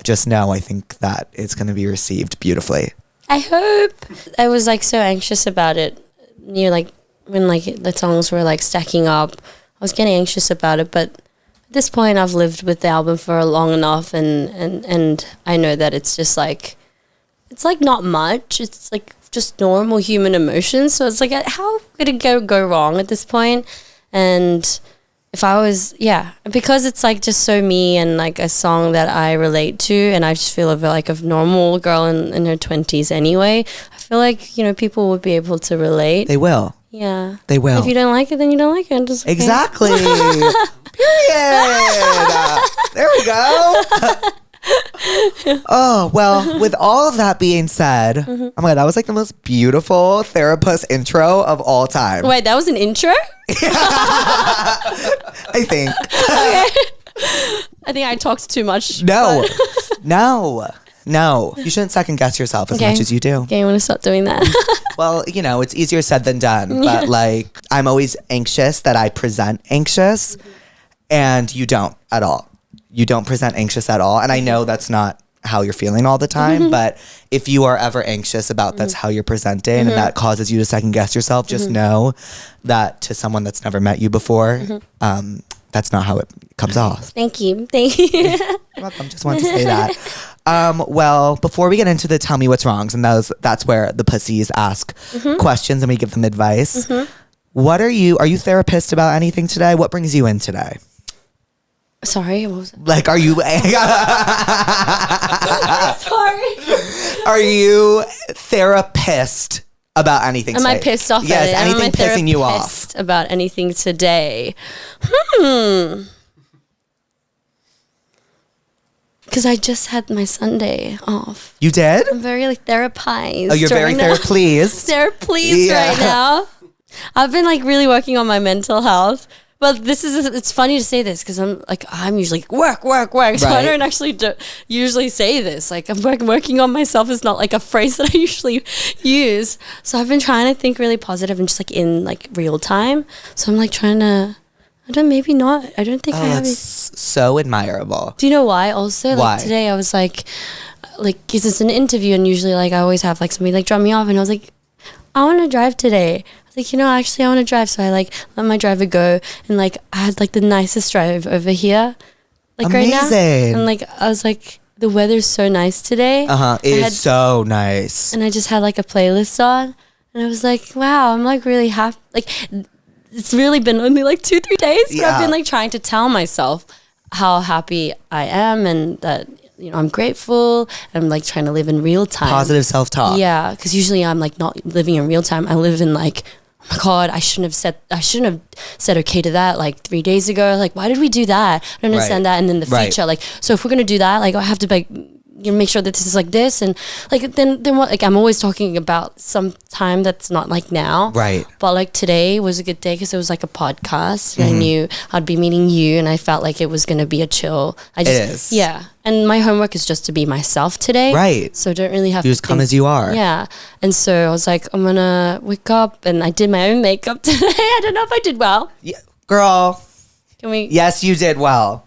just know I think that it's gonna be received beautifully. I hope. I was like so anxious about it like when like the songs were like stacking up. I was getting anxious about it, but at this point I've lived with the album for long enough and I know that it's just like it's like not much. It's like just normal human emotions. So it's like, how could it go wrong at this point? And if I was, because it's like just so me and like a song that I relate to, and I just feel like a normal girl in her 20s anyway, I feel like, people would be able to relate. They will. Yeah. They will. If you don't like it, then you don't like it. Just, okay. Exactly. Period. There we go. Oh, well, with all of that being said, oh my God, that was like the most beautiful Therapuss intro of all time. Wait, that was an intro? I think. Okay. I think I talked too much. No. No. No, you shouldn't second guess yourself as much as you do. Okay, I want to stop doing that. Well, you know, it's easier said than done. But like, I'm always anxious that I present anxious, and you don't at all. You don't present anxious at all. And I know that's not how you're feeling all the time, but if you are ever anxious about that's how you're presenting and that causes you to second guess yourself, just know that to someone that's never met you before, that's not how it comes off. Thank you. Thank you. You're welcome. Just wanted to say that. Well, before we get into the tell me what's wrongs, and that's where the pussies ask questions and we give them advice. What are you therapist about anything today? What brings you in today? Sorry, what was it? Like, are you Sorry. are you therapist about anything Am today? I pissed off Yes, at it? anything pissing you off? Pissed about anything today? Because I just had my Sunday off. You did? I'm very like therapized. Oh, you're very pleased. pleased. Right now. I've been like really working on my mental health. But it's funny to say this because I'm usually like, work. So I Right. don't actually usually say this. Like I'm working on myself is not like a phrase that I usually use. So I've been trying to think really positive and just like in like real time. So I'm like trying to, I don't think I have. That's so admirable. Do you know why also? Why? Like today I was like, because it's an interview and usually like I always have like somebody like drop me off and I was like, I want to drive today. Like, actually I want to drive. So I like let my driver go and like I had like the nicest drive over here. Like right now. Amazing. And like I was like, the weather's so nice today. It is so nice. And I just had like a playlist on and I was like, wow, I'm like really happy. Like it's really been only like 2-3 days, but I've been like trying to tell myself how happy I am and that I'm grateful. I'm like trying to live in real time. Positive self-talk. Yeah, because usually I'm like not living in real time. I live in like, oh my God, I shouldn't have said okay to that like 3 days ago. Like, why did we do that? I don't understand that. And then the future, like, so if we're gonna do that, like, I have to like, make sure that this is like this, and like then what? Like, I'm always talking about some time that's not like now, Right. But like today was a good day because it was like a podcast. And I knew I'd be meeting you, and I felt like it was gonna be a chill. It is. Yeah. And my homework is just to be myself today. Right. So I don't really have You to just come as you are. Yeah. And so I was like, I'm going to wake up. And I did my own makeup today. I don't know if I did well. Yeah. Girl. Can we? Yes, you did well.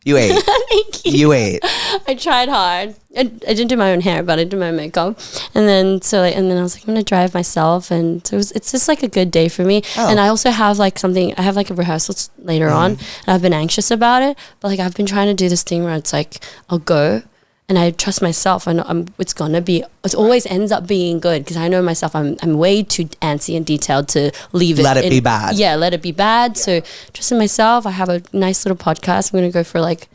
You ate. Thank you. You ate. I tried hard. I didn't do my own hair, but I did my makeup. And then I was like, I'm going to drive myself. And so it's just like a good day for me. Oh. And I also have like I have like a rehearsal later on. And I've been anxious about it. But like I've been trying to do this thing where it's like, I'll go. And I trust myself. I know it always ends up being good because I know myself. I'm way too antsy and detailed to leave it. Let it be bad. Yeah, let it be bad. So trust in myself. I have a nice little podcast. I'm going to go for like,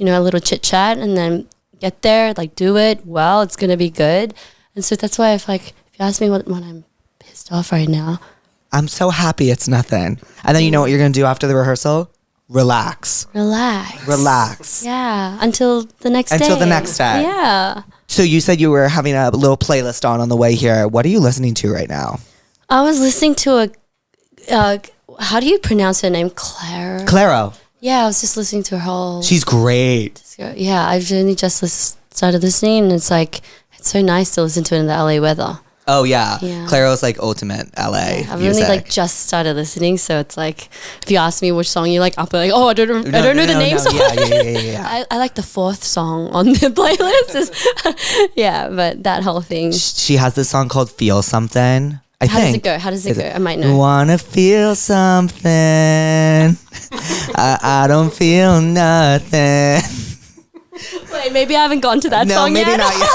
a little chit chat and then get there, like do it well. It's going to be good. And so that's why if you ask me what I'm pissed off right now. I'm so happy it's nothing. And then you know what you're going to do after the rehearsal? Relax. Yeah, until the next day. Yeah. So you said you were having a little playlist on the way here. What are you listening to right now? I was listening to how do you pronounce her name? Claro. Yeah, I was just listening to her whole. She's great. Yeah, I've only just started listening, and it's so nice to listen to it in the LA weather. Oh yeah. Yeah. Claro's like ultimate LA I've music. only just started listening, so it's like if you ask me which song you like, I'll be like, oh, I don't know the names. Yeah. I like the 4th song on the playlist. Yeah, but that whole thing. She has this song called "Feel Something." How does it go? I might know. Wanna feel something. I don't feel nothing. Wait, maybe I haven't gone to that song yet. No, maybe not yet.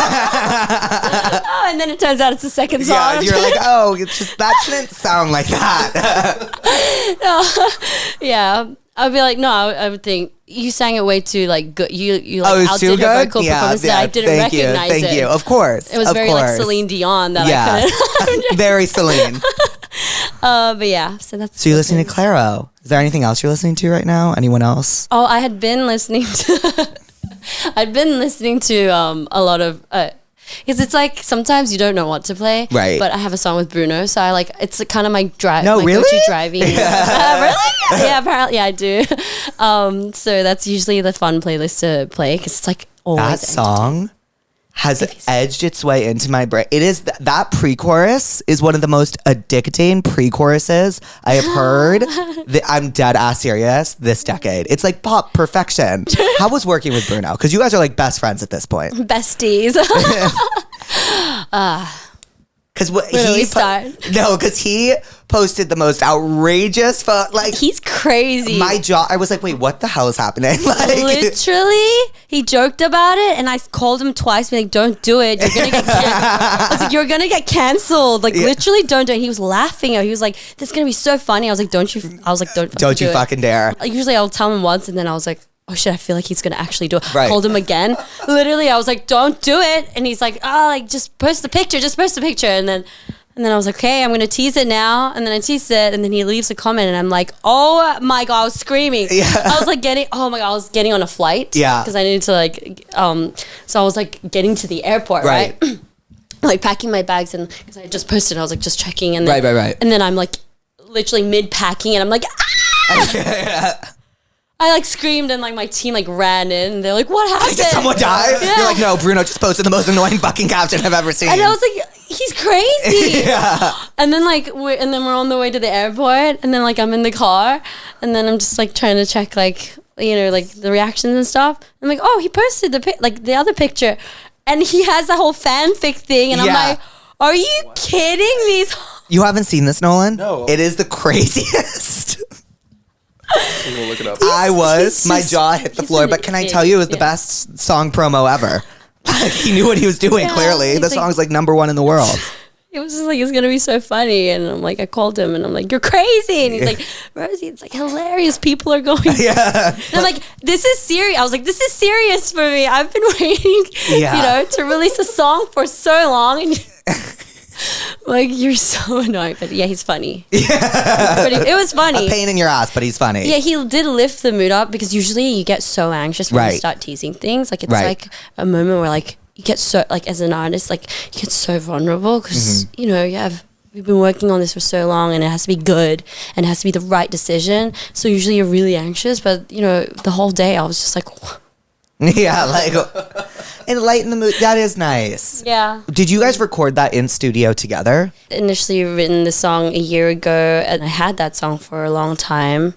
Oh, and then it turns out it's the second song. Yeah, you're like, oh, it's just that shouldn't sound like that. Yeah, I'd be like, no, I would think you sang it way too like good. You like too outdid her good? vocal performance that I didn't recognize it. Thank you. Of course. It was very like Celine Dion that I couldn't. Very Celine. But yeah, so that's. So you're listening to Claro. Is there anything else you're listening to right now? Anyone else? Oh, I had been listening to. I'd been listening to a lot of. Because it's like sometimes you don't know what to play, right? But I have a song with Bruno, so I like it's kind of my drive. No, my really? go-to driving. Really? Yeah, apparently I do. So that's usually the fun playlist to play because it's like always that song has edged its way into my brain. It is that pre-chorus is one of the most addicting pre-choruses I have heard. I'm dead ass serious this decade. It's like pop perfection. How was working with Bruno? Because you guys are like best friends at this point. Besties. Because because he posted the most outrageous he's crazy. My jaw. I was like, wait, what the hell is happening? Like, literally, he joked about it, and I called him twice, being like, "Don't do it. You're gonna get." I was like, "You're gonna get canceled." Like, literally, don't do it. He was laughing. He was like, "This is gonna be so funny." I was like, "Don't you?" I was like, "Don't you do fucking dare." Like, usually, I'll tell him once, and then I was like, oh shit, I feel like he's gonna actually do it. Right. Called him again. Literally, I was like, don't do it. And he's like, oh, like just post the picture. And then I was like, okay, I'm gonna tease it now. And then I teased it, and then he leaves a comment, and I'm like, oh my god, I was screaming. Yeah. I was like I was getting on a flight. Yeah. Because I needed to so I was like getting to the airport, right? Like packing my bags, and because I just posted, I was like just checking, and then, right. And then I'm like literally mid packing, and I'm like, ah! I like screamed, and like my team like ran in, and they're like, what happened? Did someone die? Yeah. You're like, no, Bruno just posted the most annoying fucking caption I've ever seen. And I was like, he's crazy. Yeah. And then we're on the way to the airport, and then like I'm in the car, and then I'm just like trying to check like the reactions and stuff. I'm like, oh, he posted the other picture, and he has the whole fanfic thing, and I'm like, are you kidding me? You haven't seen this, Nolan? No. It is the craziest. I'm gonna look it up. My jaw hit the floor, but can I tell you, it was the best song promo ever. He knew what he was doing, clearly. The song's like #1 in the world. It was just like, it's gonna be so funny, and I'm like, I called him, and I'm like, you're crazy, and he's like, Rosie, it's like hilarious. People are going. Yeah. And I'm like, this is serious. I was like, this is serious for me. I've been waiting, to release a song for so long, and like, you're so annoying. But yeah, he's funny. Yeah. But it was funny. A pain in your ass, but he's funny. Yeah, he did lift the mood up, because usually you get so anxious when you start teasing things. Like, it's like a moment where like you get so, like, as an artist, like you get so vulnerable, because we've been working on this for so long, and it has to be good, and it has to be the right decision. So usually you're really anxious, but the whole day I was just like, yeah, like, and lighten the mood. That is nice. yeah. Did you guys record that in studio together? Initially written the song a year ago, and I had that song for a long time.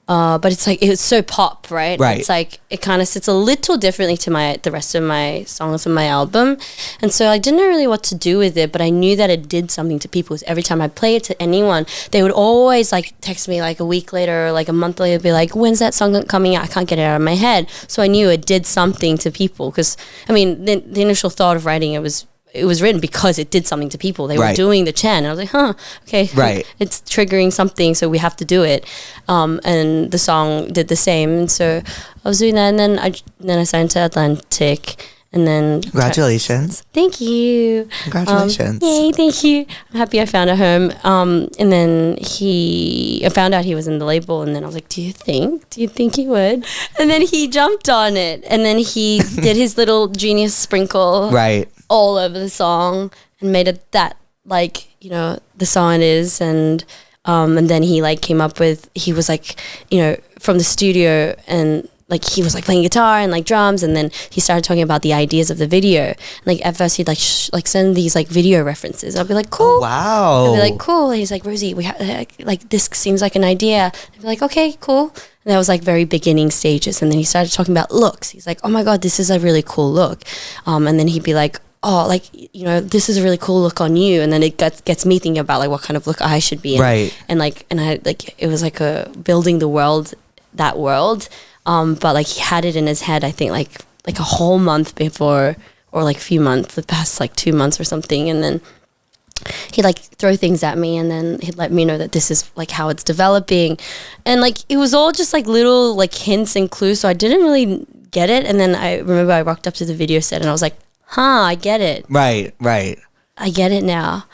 But it's like, it's so pop, right? Right. It's like, it kind of sits a little differently to the rest of my songs on my album. And so I didn't know really what to do with it, but I knew that it did something to people. Every time I play it to anyone, they would always like text me like a week later or like a month later, be like, when's that song coming out? I can't get it out of my head. So I knew it did something to people, because I mean, the initial thought of writing it was written because it did something to people. They were doing the chant, and I was like, huh, okay. Right. It's triggering something, so we have to do it. And the song did the same. And so I was doing that, and then I signed to Atlantic, and then... Congratulations. Thank you. Congratulations. Yay, thank you. I'm happy I found a home. And then I found out he was in the label, and then I was like, do you think he would? And then he jumped on it, and then he did his little genius sprinkle all over the song, and made it that, like, the song it is. And then he like came up with, he was like, from the studio, and like he was like playing guitar and like drums, and then he started talking about the ideas of the video. And, like, at first he'd like send these like video references. I'll be like, cool. Oh, wow. I'd be like, cool. And he's like, Rosie, we have like, this seems like an idea. I'd be like, okay, cool. And that was like very beginning stages. And then he started talking about looks. He's like, oh my god, this is a really cool look. And then he'd be like, oh, like, this is a really cool look on you. And then it gets me thinking about like what kind of look I should be in. Right. And I like, it was like building the world, that world. But like he had it in his head, I think like a whole month before, or like a few months, the past like 2 months or something. And then he'd like throw things at me, and then he'd let me know that this is like how it's developing. And like, it was all just like little like hints and clues. So I didn't really get it. And then I remember I rocked up to the video set, and I was like, huh, I get it. Right. I get it now.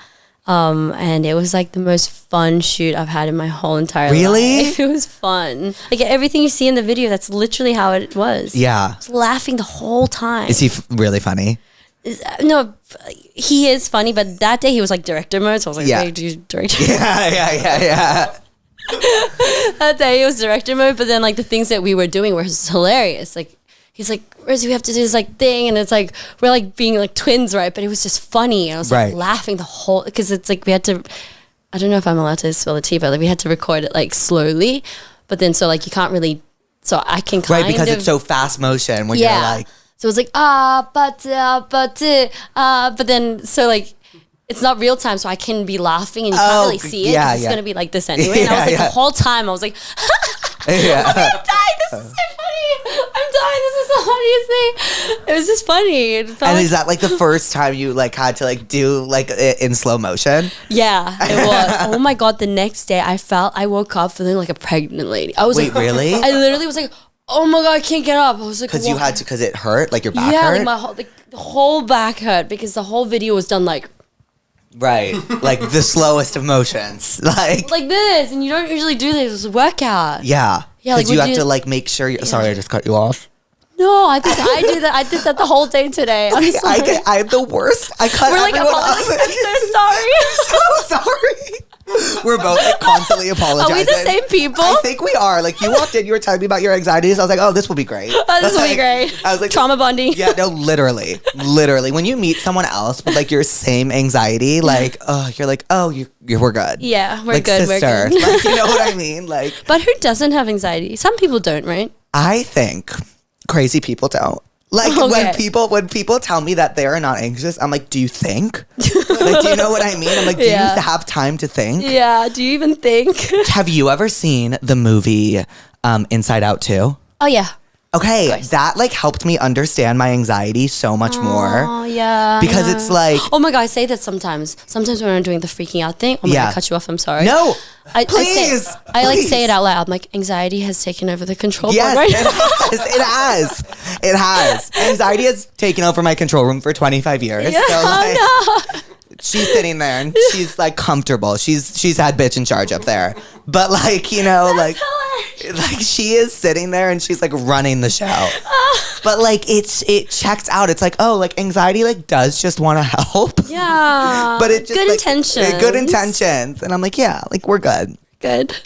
And it was like the most fun shoot I've had in my whole entire life. It was fun. Like, everything you see in the video, that's literally how it was. Yeah. I was laughing the whole time. Is he really funny? No, he is funny, but that day he was like director mode, so I was like, hey, do you director mode? Yeah. That day he was director mode, but then like the things that we were doing were hilarious. Like, he's like, Rosie, we have to do this like thing, and it's like we're like being like twins, right? But it was just funny. I was like laughing the whole, because it's like we had to, I don't know if I'm allowed to spill the tea, but like we had to record it like slowly, but then so like you can't really, so I can kind of, because it's so fast motion when you're like, so it's like but then so like it's not real time, so I can be laughing and you can't really see it because it's gonna be like this anyway. And I was like the whole time I was like I'm dying, this is so funny. I'm dying, this is the funniest thing. It was just funny. And is that like the first time you like had to like do like it in slow motion? Yeah, it was. Oh my God, the next day I woke up feeling like a pregnant lady. I was Wait, really? I literally was like, oh my God, I can't get up. I was like, because you had to, because it hurt, like your back hurt? Yeah, like my whole, like, the whole back hurt because the whole video was done like. Right, like the slowest of motions, like this, and you don't usually do this. It's a workout. Yeah, like because you have to like make sure. Sorry, I just cut you off. No, I think I do that. I did that the whole day today. I'm sorry. I'm the worst. I cut everyone off. I'm so sorry. I'm so sorry. We're both like constantly apologizing. Are we the same people? I think we are. Like you walked in, you were telling me about your anxieties. I was like, oh, this will be great. This will be great. I was like, trauma bonding. Yeah, no, literally. When you meet someone else with like your same anxiety, like, oh, you're like, oh, we're good. Yeah, we're like, good. Sister. We're good. Like, you know what I mean? Like, but who doesn't have anxiety? Some people don't, right? I think crazy people don't. Like when people tell me that they are not anxious, I'm like, do you think? Like, do you know what I mean? I'm like, do you have time to think? Yeah. Do you even think? Have you ever seen the movie Inside Out 2? Oh yeah. Okay, that like helped me understand my anxiety so much more. Oh yeah. Because it's like, oh my God, I say that sometimes. Sometimes when I'm doing the freaking out thing. Oh my God, I cut you off. I'm sorry. No. Please. I like say it out loud. I'm like, anxiety has taken over the control board. Yes, Right? it has. It has. Anxiety has taken over my control room for 25 years. Yeah. So like, no. she's sitting there and she's like comfortable. She's had bitch in charge up there. But like, you know, like she is sitting there and she's like running the show. But like it checks out. It's like, oh, like anxiety like does just want to help. Yeah. But it just good like, intentions. Good intentions. And I'm like, yeah, like we're good. Good.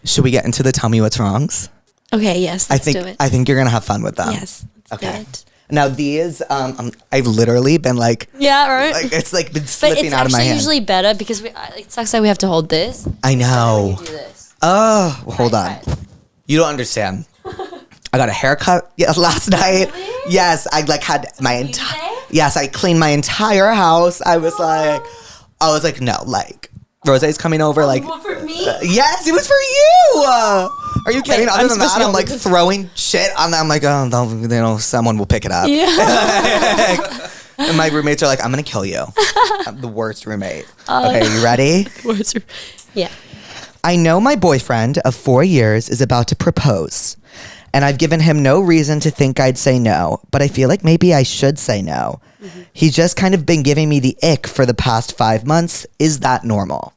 Should we get into the tell me what's wrongs? Okay, yes, let's do it. I think you're gonna have fun with them. Yes. Let's do it. Now these, I've literally been like, yeah, right. Like, it's like been slipping out of my hand. But it's actually usually better because it sucks that we have to hold this. I know. Do this. Oh, well, hold on. You don't understand. I got a haircut last night. Really? Yes, I like had my entire. Yes, I cleaned my entire house. I was like, no, like Rose's coming over. Like, for me? Yes, it was for you. Are you kidding? Wait, Other than that, I'm like throwing shit on them. I'm like, oh, you know, someone will pick it up. Yeah. And my roommates are like, I'm gonna kill you. I'm the worst roommate. Okay, you ready? Yeah. I know my boyfriend of 4 years is about to propose, and I've given him no reason to think I'd say no, but I feel like maybe I should say no. Mm-hmm. He's just kind of been giving me the ick for the past 5 months. Is that normal?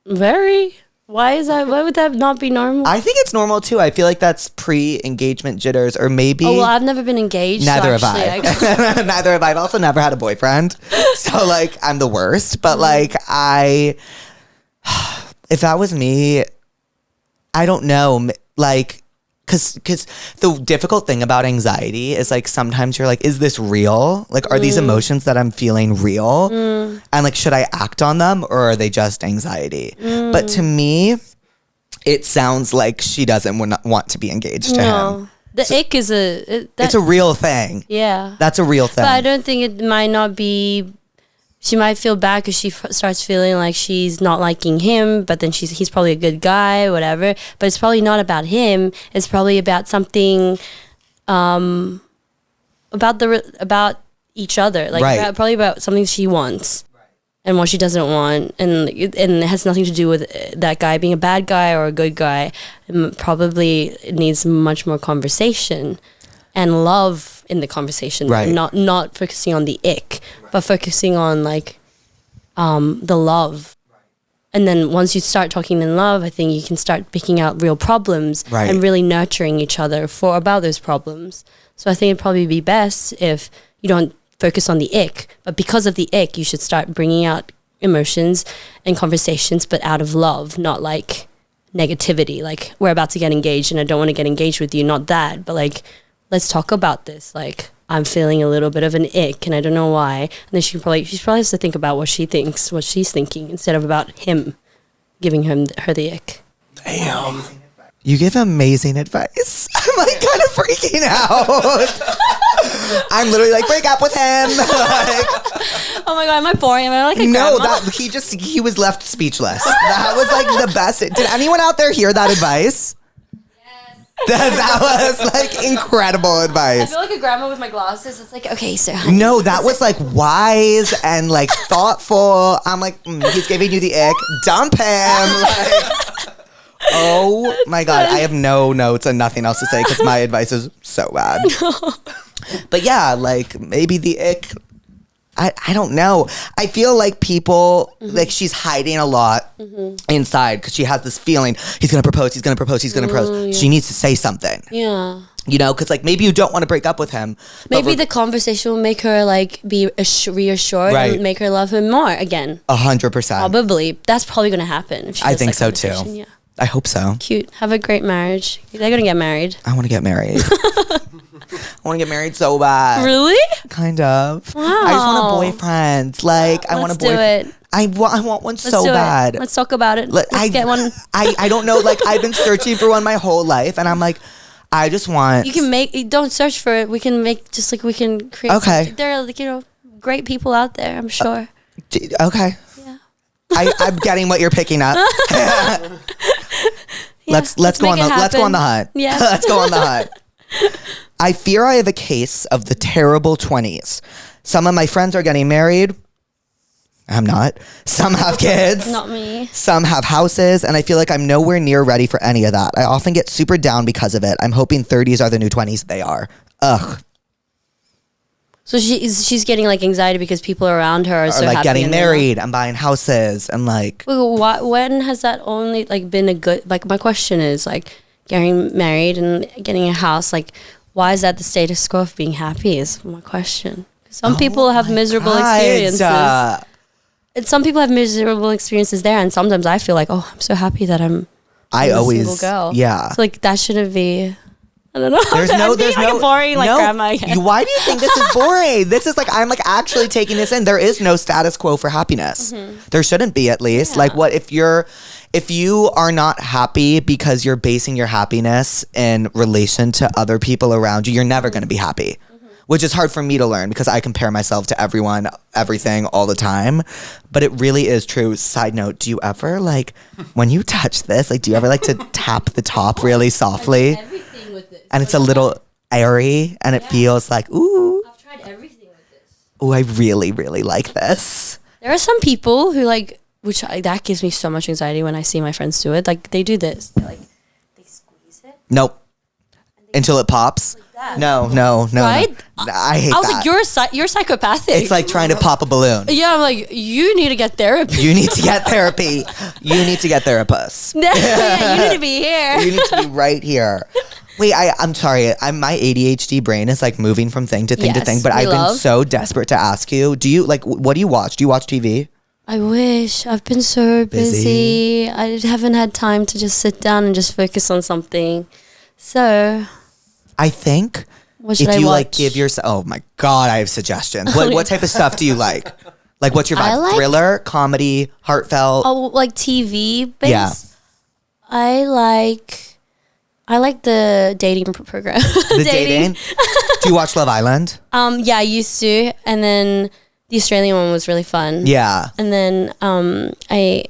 Very. Why is that? Why would that not be normal? I think it's normal too. I feel like that's pre-engagement jitters, or maybe. Oh well, I've never been engaged. Neither so have I. Neither have I. I've also never had a boyfriend, so like I'm the worst. But like if that was me, I don't know. Like, cause the difficult thing about anxiety is like sometimes you're like, is this real? Like, are these emotions that I'm feeling real? And like, should I act on them or are they just anxiety? But to me, it sounds like she doesn't want to be engaged to him. The ick is it's a real thing. Yeah. That's a real thing. But I don't think it might not be. She might feel bad because she starts feeling like she's not liking him, but then he's probably a good guy, whatever. But it's probably not about him. It's probably about something, about each other. Like probably about something she wants and what she doesn't want, and it has nothing to do with that guy being a bad guy or a good guy. Probably it needs much more conversation and love in the conversation, not focusing on the ick, but focusing on like the love. And then once you start talking in love, I think you can start picking out real problems and really nurturing each other about those problems. So I think it'd probably be best if you don't focus on the ick, but because of the ick, you should start bringing out emotions and conversations, but out of love, not like negativity. Like, we're about to get engaged and I don't want to get engaged with you. Not that, but like, let's talk about this. Like, I'm feeling a little bit of an ick and I don't know why. And then she probably has to think about what she thinks, what she's thinking, instead of about him giving her the ick. Damn. You give amazing advice. I'm like kind of freaking out. I'm literally like, break up with him. Like, oh my God, am I boring? Am I like a no, grandma? he was left speechless. That was like the best. Did anyone out there hear that advice? That was like incredible I advice. feel like a grandma with my glasses. It's like, okay, so No, that was like wise and like thoughtful. I'm like, he's giving you the ick. Dump him. Like, oh my God, I have no notes and nothing else to say because my advice is so bad. But yeah, like maybe the ick. I don't know. I feel like people, like she's hiding a lot inside because she has this feeling, he's going to propose, he's going to propose, he's going to propose. Yeah. She needs to say something. Yeah. You know, because like maybe you don't want to break up with him. Maybe the conversation will make her like be reassured Right. and make her love him more again. 100%. Probably. That's probably going to happen. If she I does think that so too. conversation, Yeah. I hope so. Cute. Have a great marriage. They're going to get married. I want to get married. I want to get married so bad. Really? Kind of. Wow. I just want a boyfriend. Like, I want a Let's do boyfriend. it. I want one Let's so do bad. it. Let's talk about it. Let- Let's get one. I don't know. Like, I've been searching for one my whole life, and I'm like, I just want. You can make, don't search for it. We can make, just like we can create. Okay. Something. There are like, great people out there, I'm sure. Okay. Yeah. I'm getting what you're picking up. Let's go on make the it let's go on the happen. hunt. Yeah. Let's go on the hunt. I fear I have a case of the terrible 20s. Some of my friends are getting married. I'm not. Some have kids. Not me. Some have houses, and I feel like I'm nowhere near ready for any of that. I often get super down because of it. I'm hoping 30s are the new 20s. They are. Ugh. So she's getting like anxiety because people around her are Or so like happy getting and they're married and buying houses and like. when has that only like been a good, like my question is like getting married and getting a house, like why is that the status quo of being happy is my question. Some people have miserable experiences. And some people have miserable experiences there, and sometimes I feel like, oh, I'm so happy that I'm a single girl. Yeah. So like that shouldn't be. I don't know. There's no boring like no. grandma again. Why do you think this is boring? This is like I'm like actually taking this in. There is no status quo for happiness. There shouldn't be, at least. Like what if you are not happy because you're basing your happiness in relation to other people around you, you're never going to be happy. Which is hard for me to learn because I compare myself to everyone, everything all the time. But it really is true. Side note, do you ever like when you touch this, like do you ever like to tap the top really softly? Everything with this. And it's a little airy and it feels like, ooh, I've tried everything with this. ooh, I really, really like this. There are some people who like, that gives me so much anxiety when I see my friends do it. Like they do this. They squeeze it. Nope. Until it pops. that. No. Right? No. I hate I was that. like, you're psychopathic. It's like trying to pop a balloon. Yeah, I'm like, you need to get therapy. You need to get therapy. You need to get Therapuss. Yeah, you need to be here. You need to be right here. Wait, I'm sorry. My ADHD brain is like moving from thing to thing to Yes, thing, but we I've been love. so desperate to ask you. Do you like, what do you watch? Do you watch TV? I wish. I've been so busy. I haven't had time to just sit down and just focus on something. So, I think what should if I you watch? like give yourself, oh my God, I have suggestions. What type of stuff do you like? Like what's your I vibe? like- Thriller, comedy, heartfelt? Oh, like TV based? Yeah. I like the dating program. The dating? Do you watch Love Island? Yeah, I used to. And then the Australian one was really fun. Yeah. And then I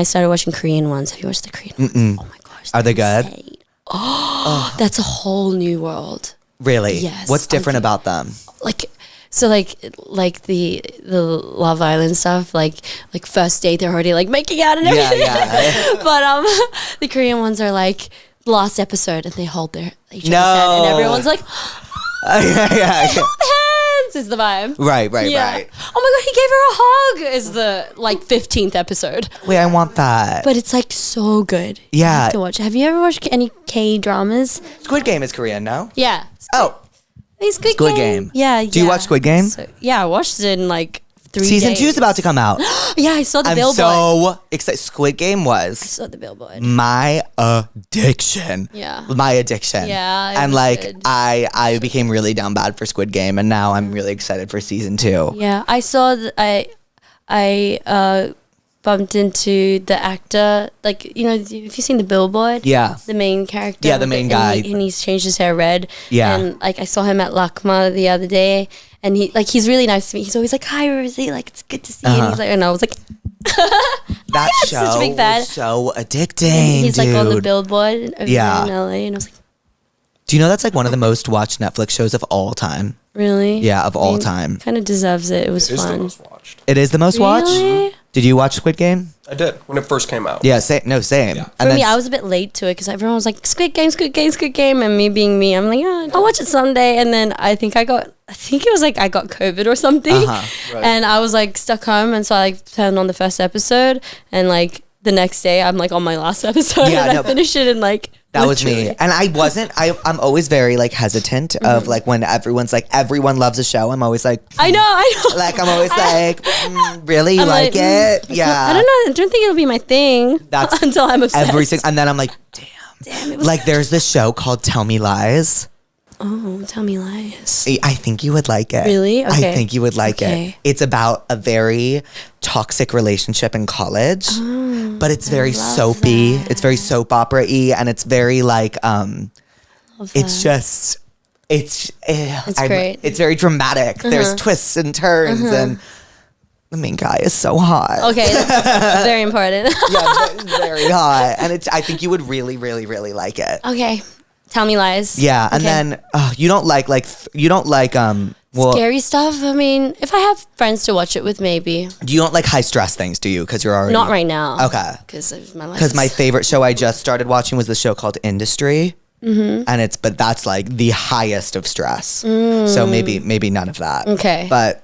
started watching Korean ones. Have you watched the Korean ones? Oh my gosh. Are they they're good? insane. Oh, that's a whole new world. Really? Yes, What's different okay. about them? Like the Love Island stuff, like first date they're already like making out and everything. Yeah. But the Korean ones are like last episode and they hold each other's No. hand and everyone's like yeah. hands is the vibe. Right. Yeah. Oh my God, he gave her a hug is the like 15th episode. Wait, I want that. But it's like so good. You Yeah. have to watch. Have you ever watched any K-dramas? Squid Game is Korean, no? Yeah. Oh, Hey, Squid Squid Game. Game. Yeah. Do you watch Squid Game? So, yeah, I watched it in like Season 2 is about to come out. Yeah, I saw the I'm billboard. so excited. Squid Game I was saw the billboard. my addiction. Yeah. My addiction. Yeah, it And was like good. I became really down bad for Squid Game, and now I'm really excited for season 2. Yeah, I saw. I bumped into the actor. Like, you know, have you seen the billboard? Yeah. The main character. Yeah, the main guy. And he's changed his hair red. Yeah. And like I saw him at LACMA the other day, and he's really nice to me. He's always like, "Hi, Rosie. Like, it's good to see you." And he's like, and I was like, That show such a big fan. was so addicting, and he's like on the dude. billboard over Yeah. in LA, and I was like, Do you know that's like one of the most watched Netflix shows of all time? really? Yeah, of all time. Kind of deserves it. It was It is the fun. most watched. It is the most watched? Really? Did you watch Squid Game? I did when it first came out. Yeah, same. No, same. Yeah. And For me, then- I was a bit late to it because everyone was like, Squid Game, Squid Game, Squid Game. And me being me, I'm like, oh, I'll watch it someday. And then I think it was like I got COVID or something. Right. And I was like stuck home. And so I like turned on the first episode. And like the next day, I'm like on my last episode. Yeah, and no, I finished it in like. That was me. literally- And I'm always very like hesitant of like when everyone's like, everyone loves a show. I'm always like, I know. like, I'm always like, really? You I'm like it? it's Yeah. not- I don't know. I don't think it'll be my thing. That's until I'm obsessed. Everything. And then I'm like, Damn, it was like there's this show called Tell Me Lies. Oh, tell me lies. I think you would like it. Really? I Okay. think you would like Okay. it. It's about a very toxic relationship in college, but it's very soapy. It's very soap opera-y, and it's very like it's just it's great. It's very dramatic. There's twists and turns, and the main guy is so hot. Okay, that's very important. Yeah, very hot, and I think you would really, really, really like it. Okay, tell me lies. Yeah, and Okay. then you don't like well, Scary stuff. I mean, if I have friends to watch it with, maybe. you don't like high stress things, do you? Because you're already Not right now. Okay. Because my life. Because my favorite show I just started watching was the show called Industry, and but that's like the highest of stress. So maybe none of that. Okay. but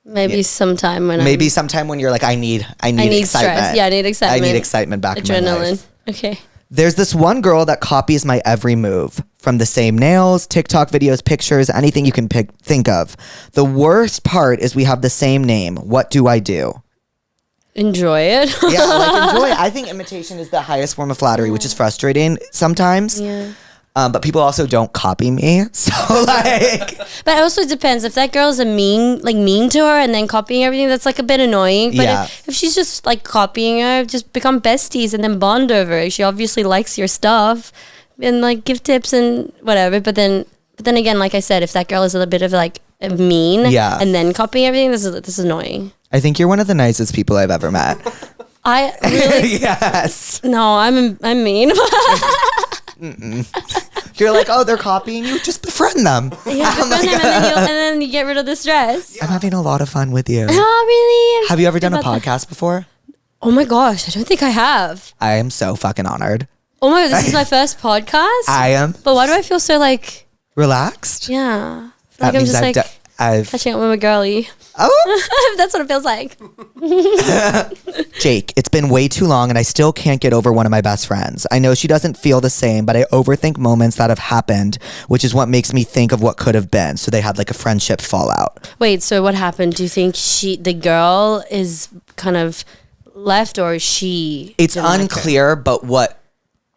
maybe sometime when maybe sometime when you're like, I need I need excitement. stress. Yeah, I need excitement. I need excitement back in my adrenaline. life. Okay. There's this one girl that copies my every move, from the same nails, TikTok videos, pictures, anything you can think of. The worst part is we have the same name. What do I do? Enjoy it. Yeah, like enjoy it. I think imitation is the highest form of flattery, which is frustrating sometimes. Yeah. But people also don't copy me. So like, But it also depends. If that girl's mean to her and then copying everything, that's like a bit annoying. But Yeah. if she's just like copying her, just become besties and then bond over it. She obviously likes your stuff and like give tips and whatever. But then again, like I said, if that girl is a little bit of like mean, Yeah. and then copying everything, this is annoying. I think you're one of the nicest people I've ever met. I really Yes. no, I'm mean. You're like, oh, they're copying you. Just befriend them. Yeah, I'm, befriend like, them and then you get rid of the stress. I'm having a lot of fun with you. Oh, really? Have you ever done a About that. podcast before? Oh my gosh, I don't think I have. I am so fucking honored. Oh my god, this is my first podcast. I am But why do I feel so like, relaxed. yeah, That like I'm means just like I've catching up with my girlie. oh, That's what it feels like. Jake, it's been way too long and I still can't get over one of my best friends. I know she doesn't feel the same, but I overthink moments that have happened, which is what makes me think of what could have been. So they had like a friendship fallout. Wait, so what happened? Do you think the girl is kind of left, or she? It's didn't like her? unclear, but what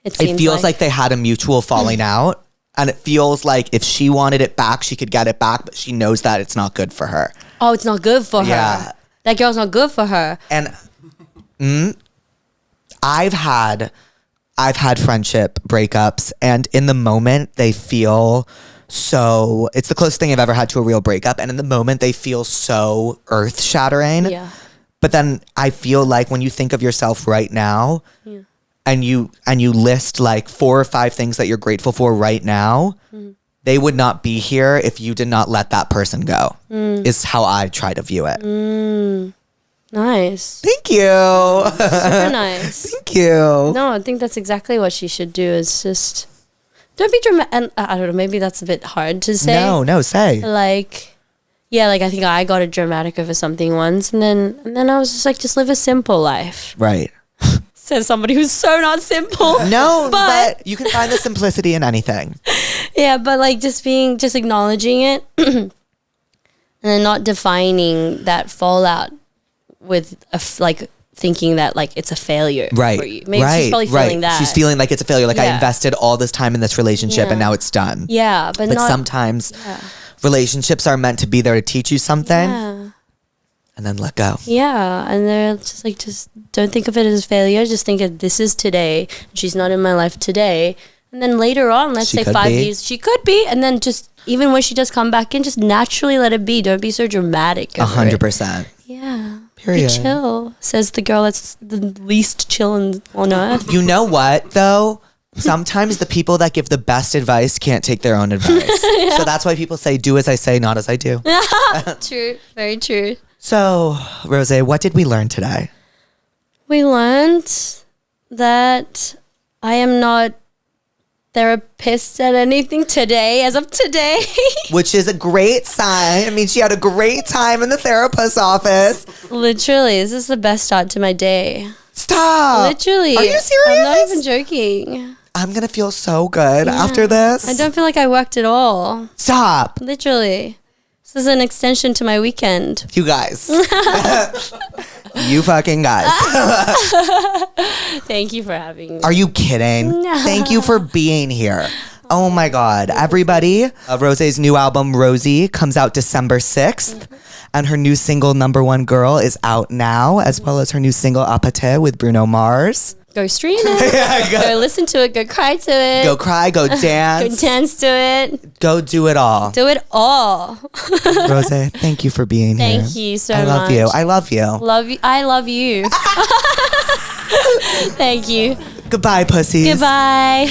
It it feels like they had a mutual falling out. And it feels like if she wanted it back, she could get it back, but she knows that it's not good for her. Oh, it's not good for her. Yeah. That girl's not good for her. And I've had friendship breakups, and in the moment they feel so, it's the closest thing I've ever had to a real breakup, and in the moment they feel so earth shattering. Yeah. But then I feel like when you think of yourself right now, and you list like 4 or 5 things that you're grateful for right now, they would not be here if you did not let that person go. Is how I try to view it. Nice. Thank you. Super nice. Thank you. No, I think that's exactly what she should do. Is just don't be dramatic. And I don't know. Maybe that's a bit hard to say. No, say. Like, yeah, like I think I got a dramatic over something once, and then I was just like, just live a simple life. Right. Says somebody who's so not simple. No, But- but you can find the simplicity in anything. Yeah, but like just acknowledging it. and then not defining that fallout with like thinking that like it's a failure Right. for you. Maybe she's probably feeling that. She's feeling like it's a failure. Like I Yeah. invested all this time in this relationship Yeah. and now it's done. Yeah, but not sometimes relationships are meant to be there to teach you something Yeah. and then let go. Yeah, and they're just like, just don't think of it as failure. Just think of this is today. She's not in my life today. And then later on, let's She say could 5 be. years, she could be. And then just, even when she does come back in, just naturally let it be. Don't be so dramatic. over it. 100%. Yeah. Period. Be chill, says the girl that's the least chill on earth. You know what though? Sometimes the people that give the best advice can't take their own advice. So that's why people say, do as I say, not as I do. True. Very true. So, Rose, what did we learn today? We learned that I am not therapist at anything today, as of today. Which is a great sign. I mean, she had a great time in the Therapuss office. Literally, this is the best start to my day. Stop. Literally. Are you serious? I'm not even joking. I'm going to feel so good after this. I don't feel like I worked at all. Stop. Literally. This is an extension to my weekend. You guys. You fucking guys. Thank you for having me. Are you kidding? No. Thank you for being here. Oh my God. Everybody, Rose's new album, Rosie, comes out December 6th. And her new single, Number One Girl, is out now, as well as her new single, Apate, with Bruno Mars. Go stream it. Go listen to it. Go cry to it. Go cry, go dance. Go dance to it. Go do it all. Do it all. Rose, thank you for being here. Thank you so I love much. you. I love you. Love you. I love you. Thank you. Goodbye, pussies. Goodbye.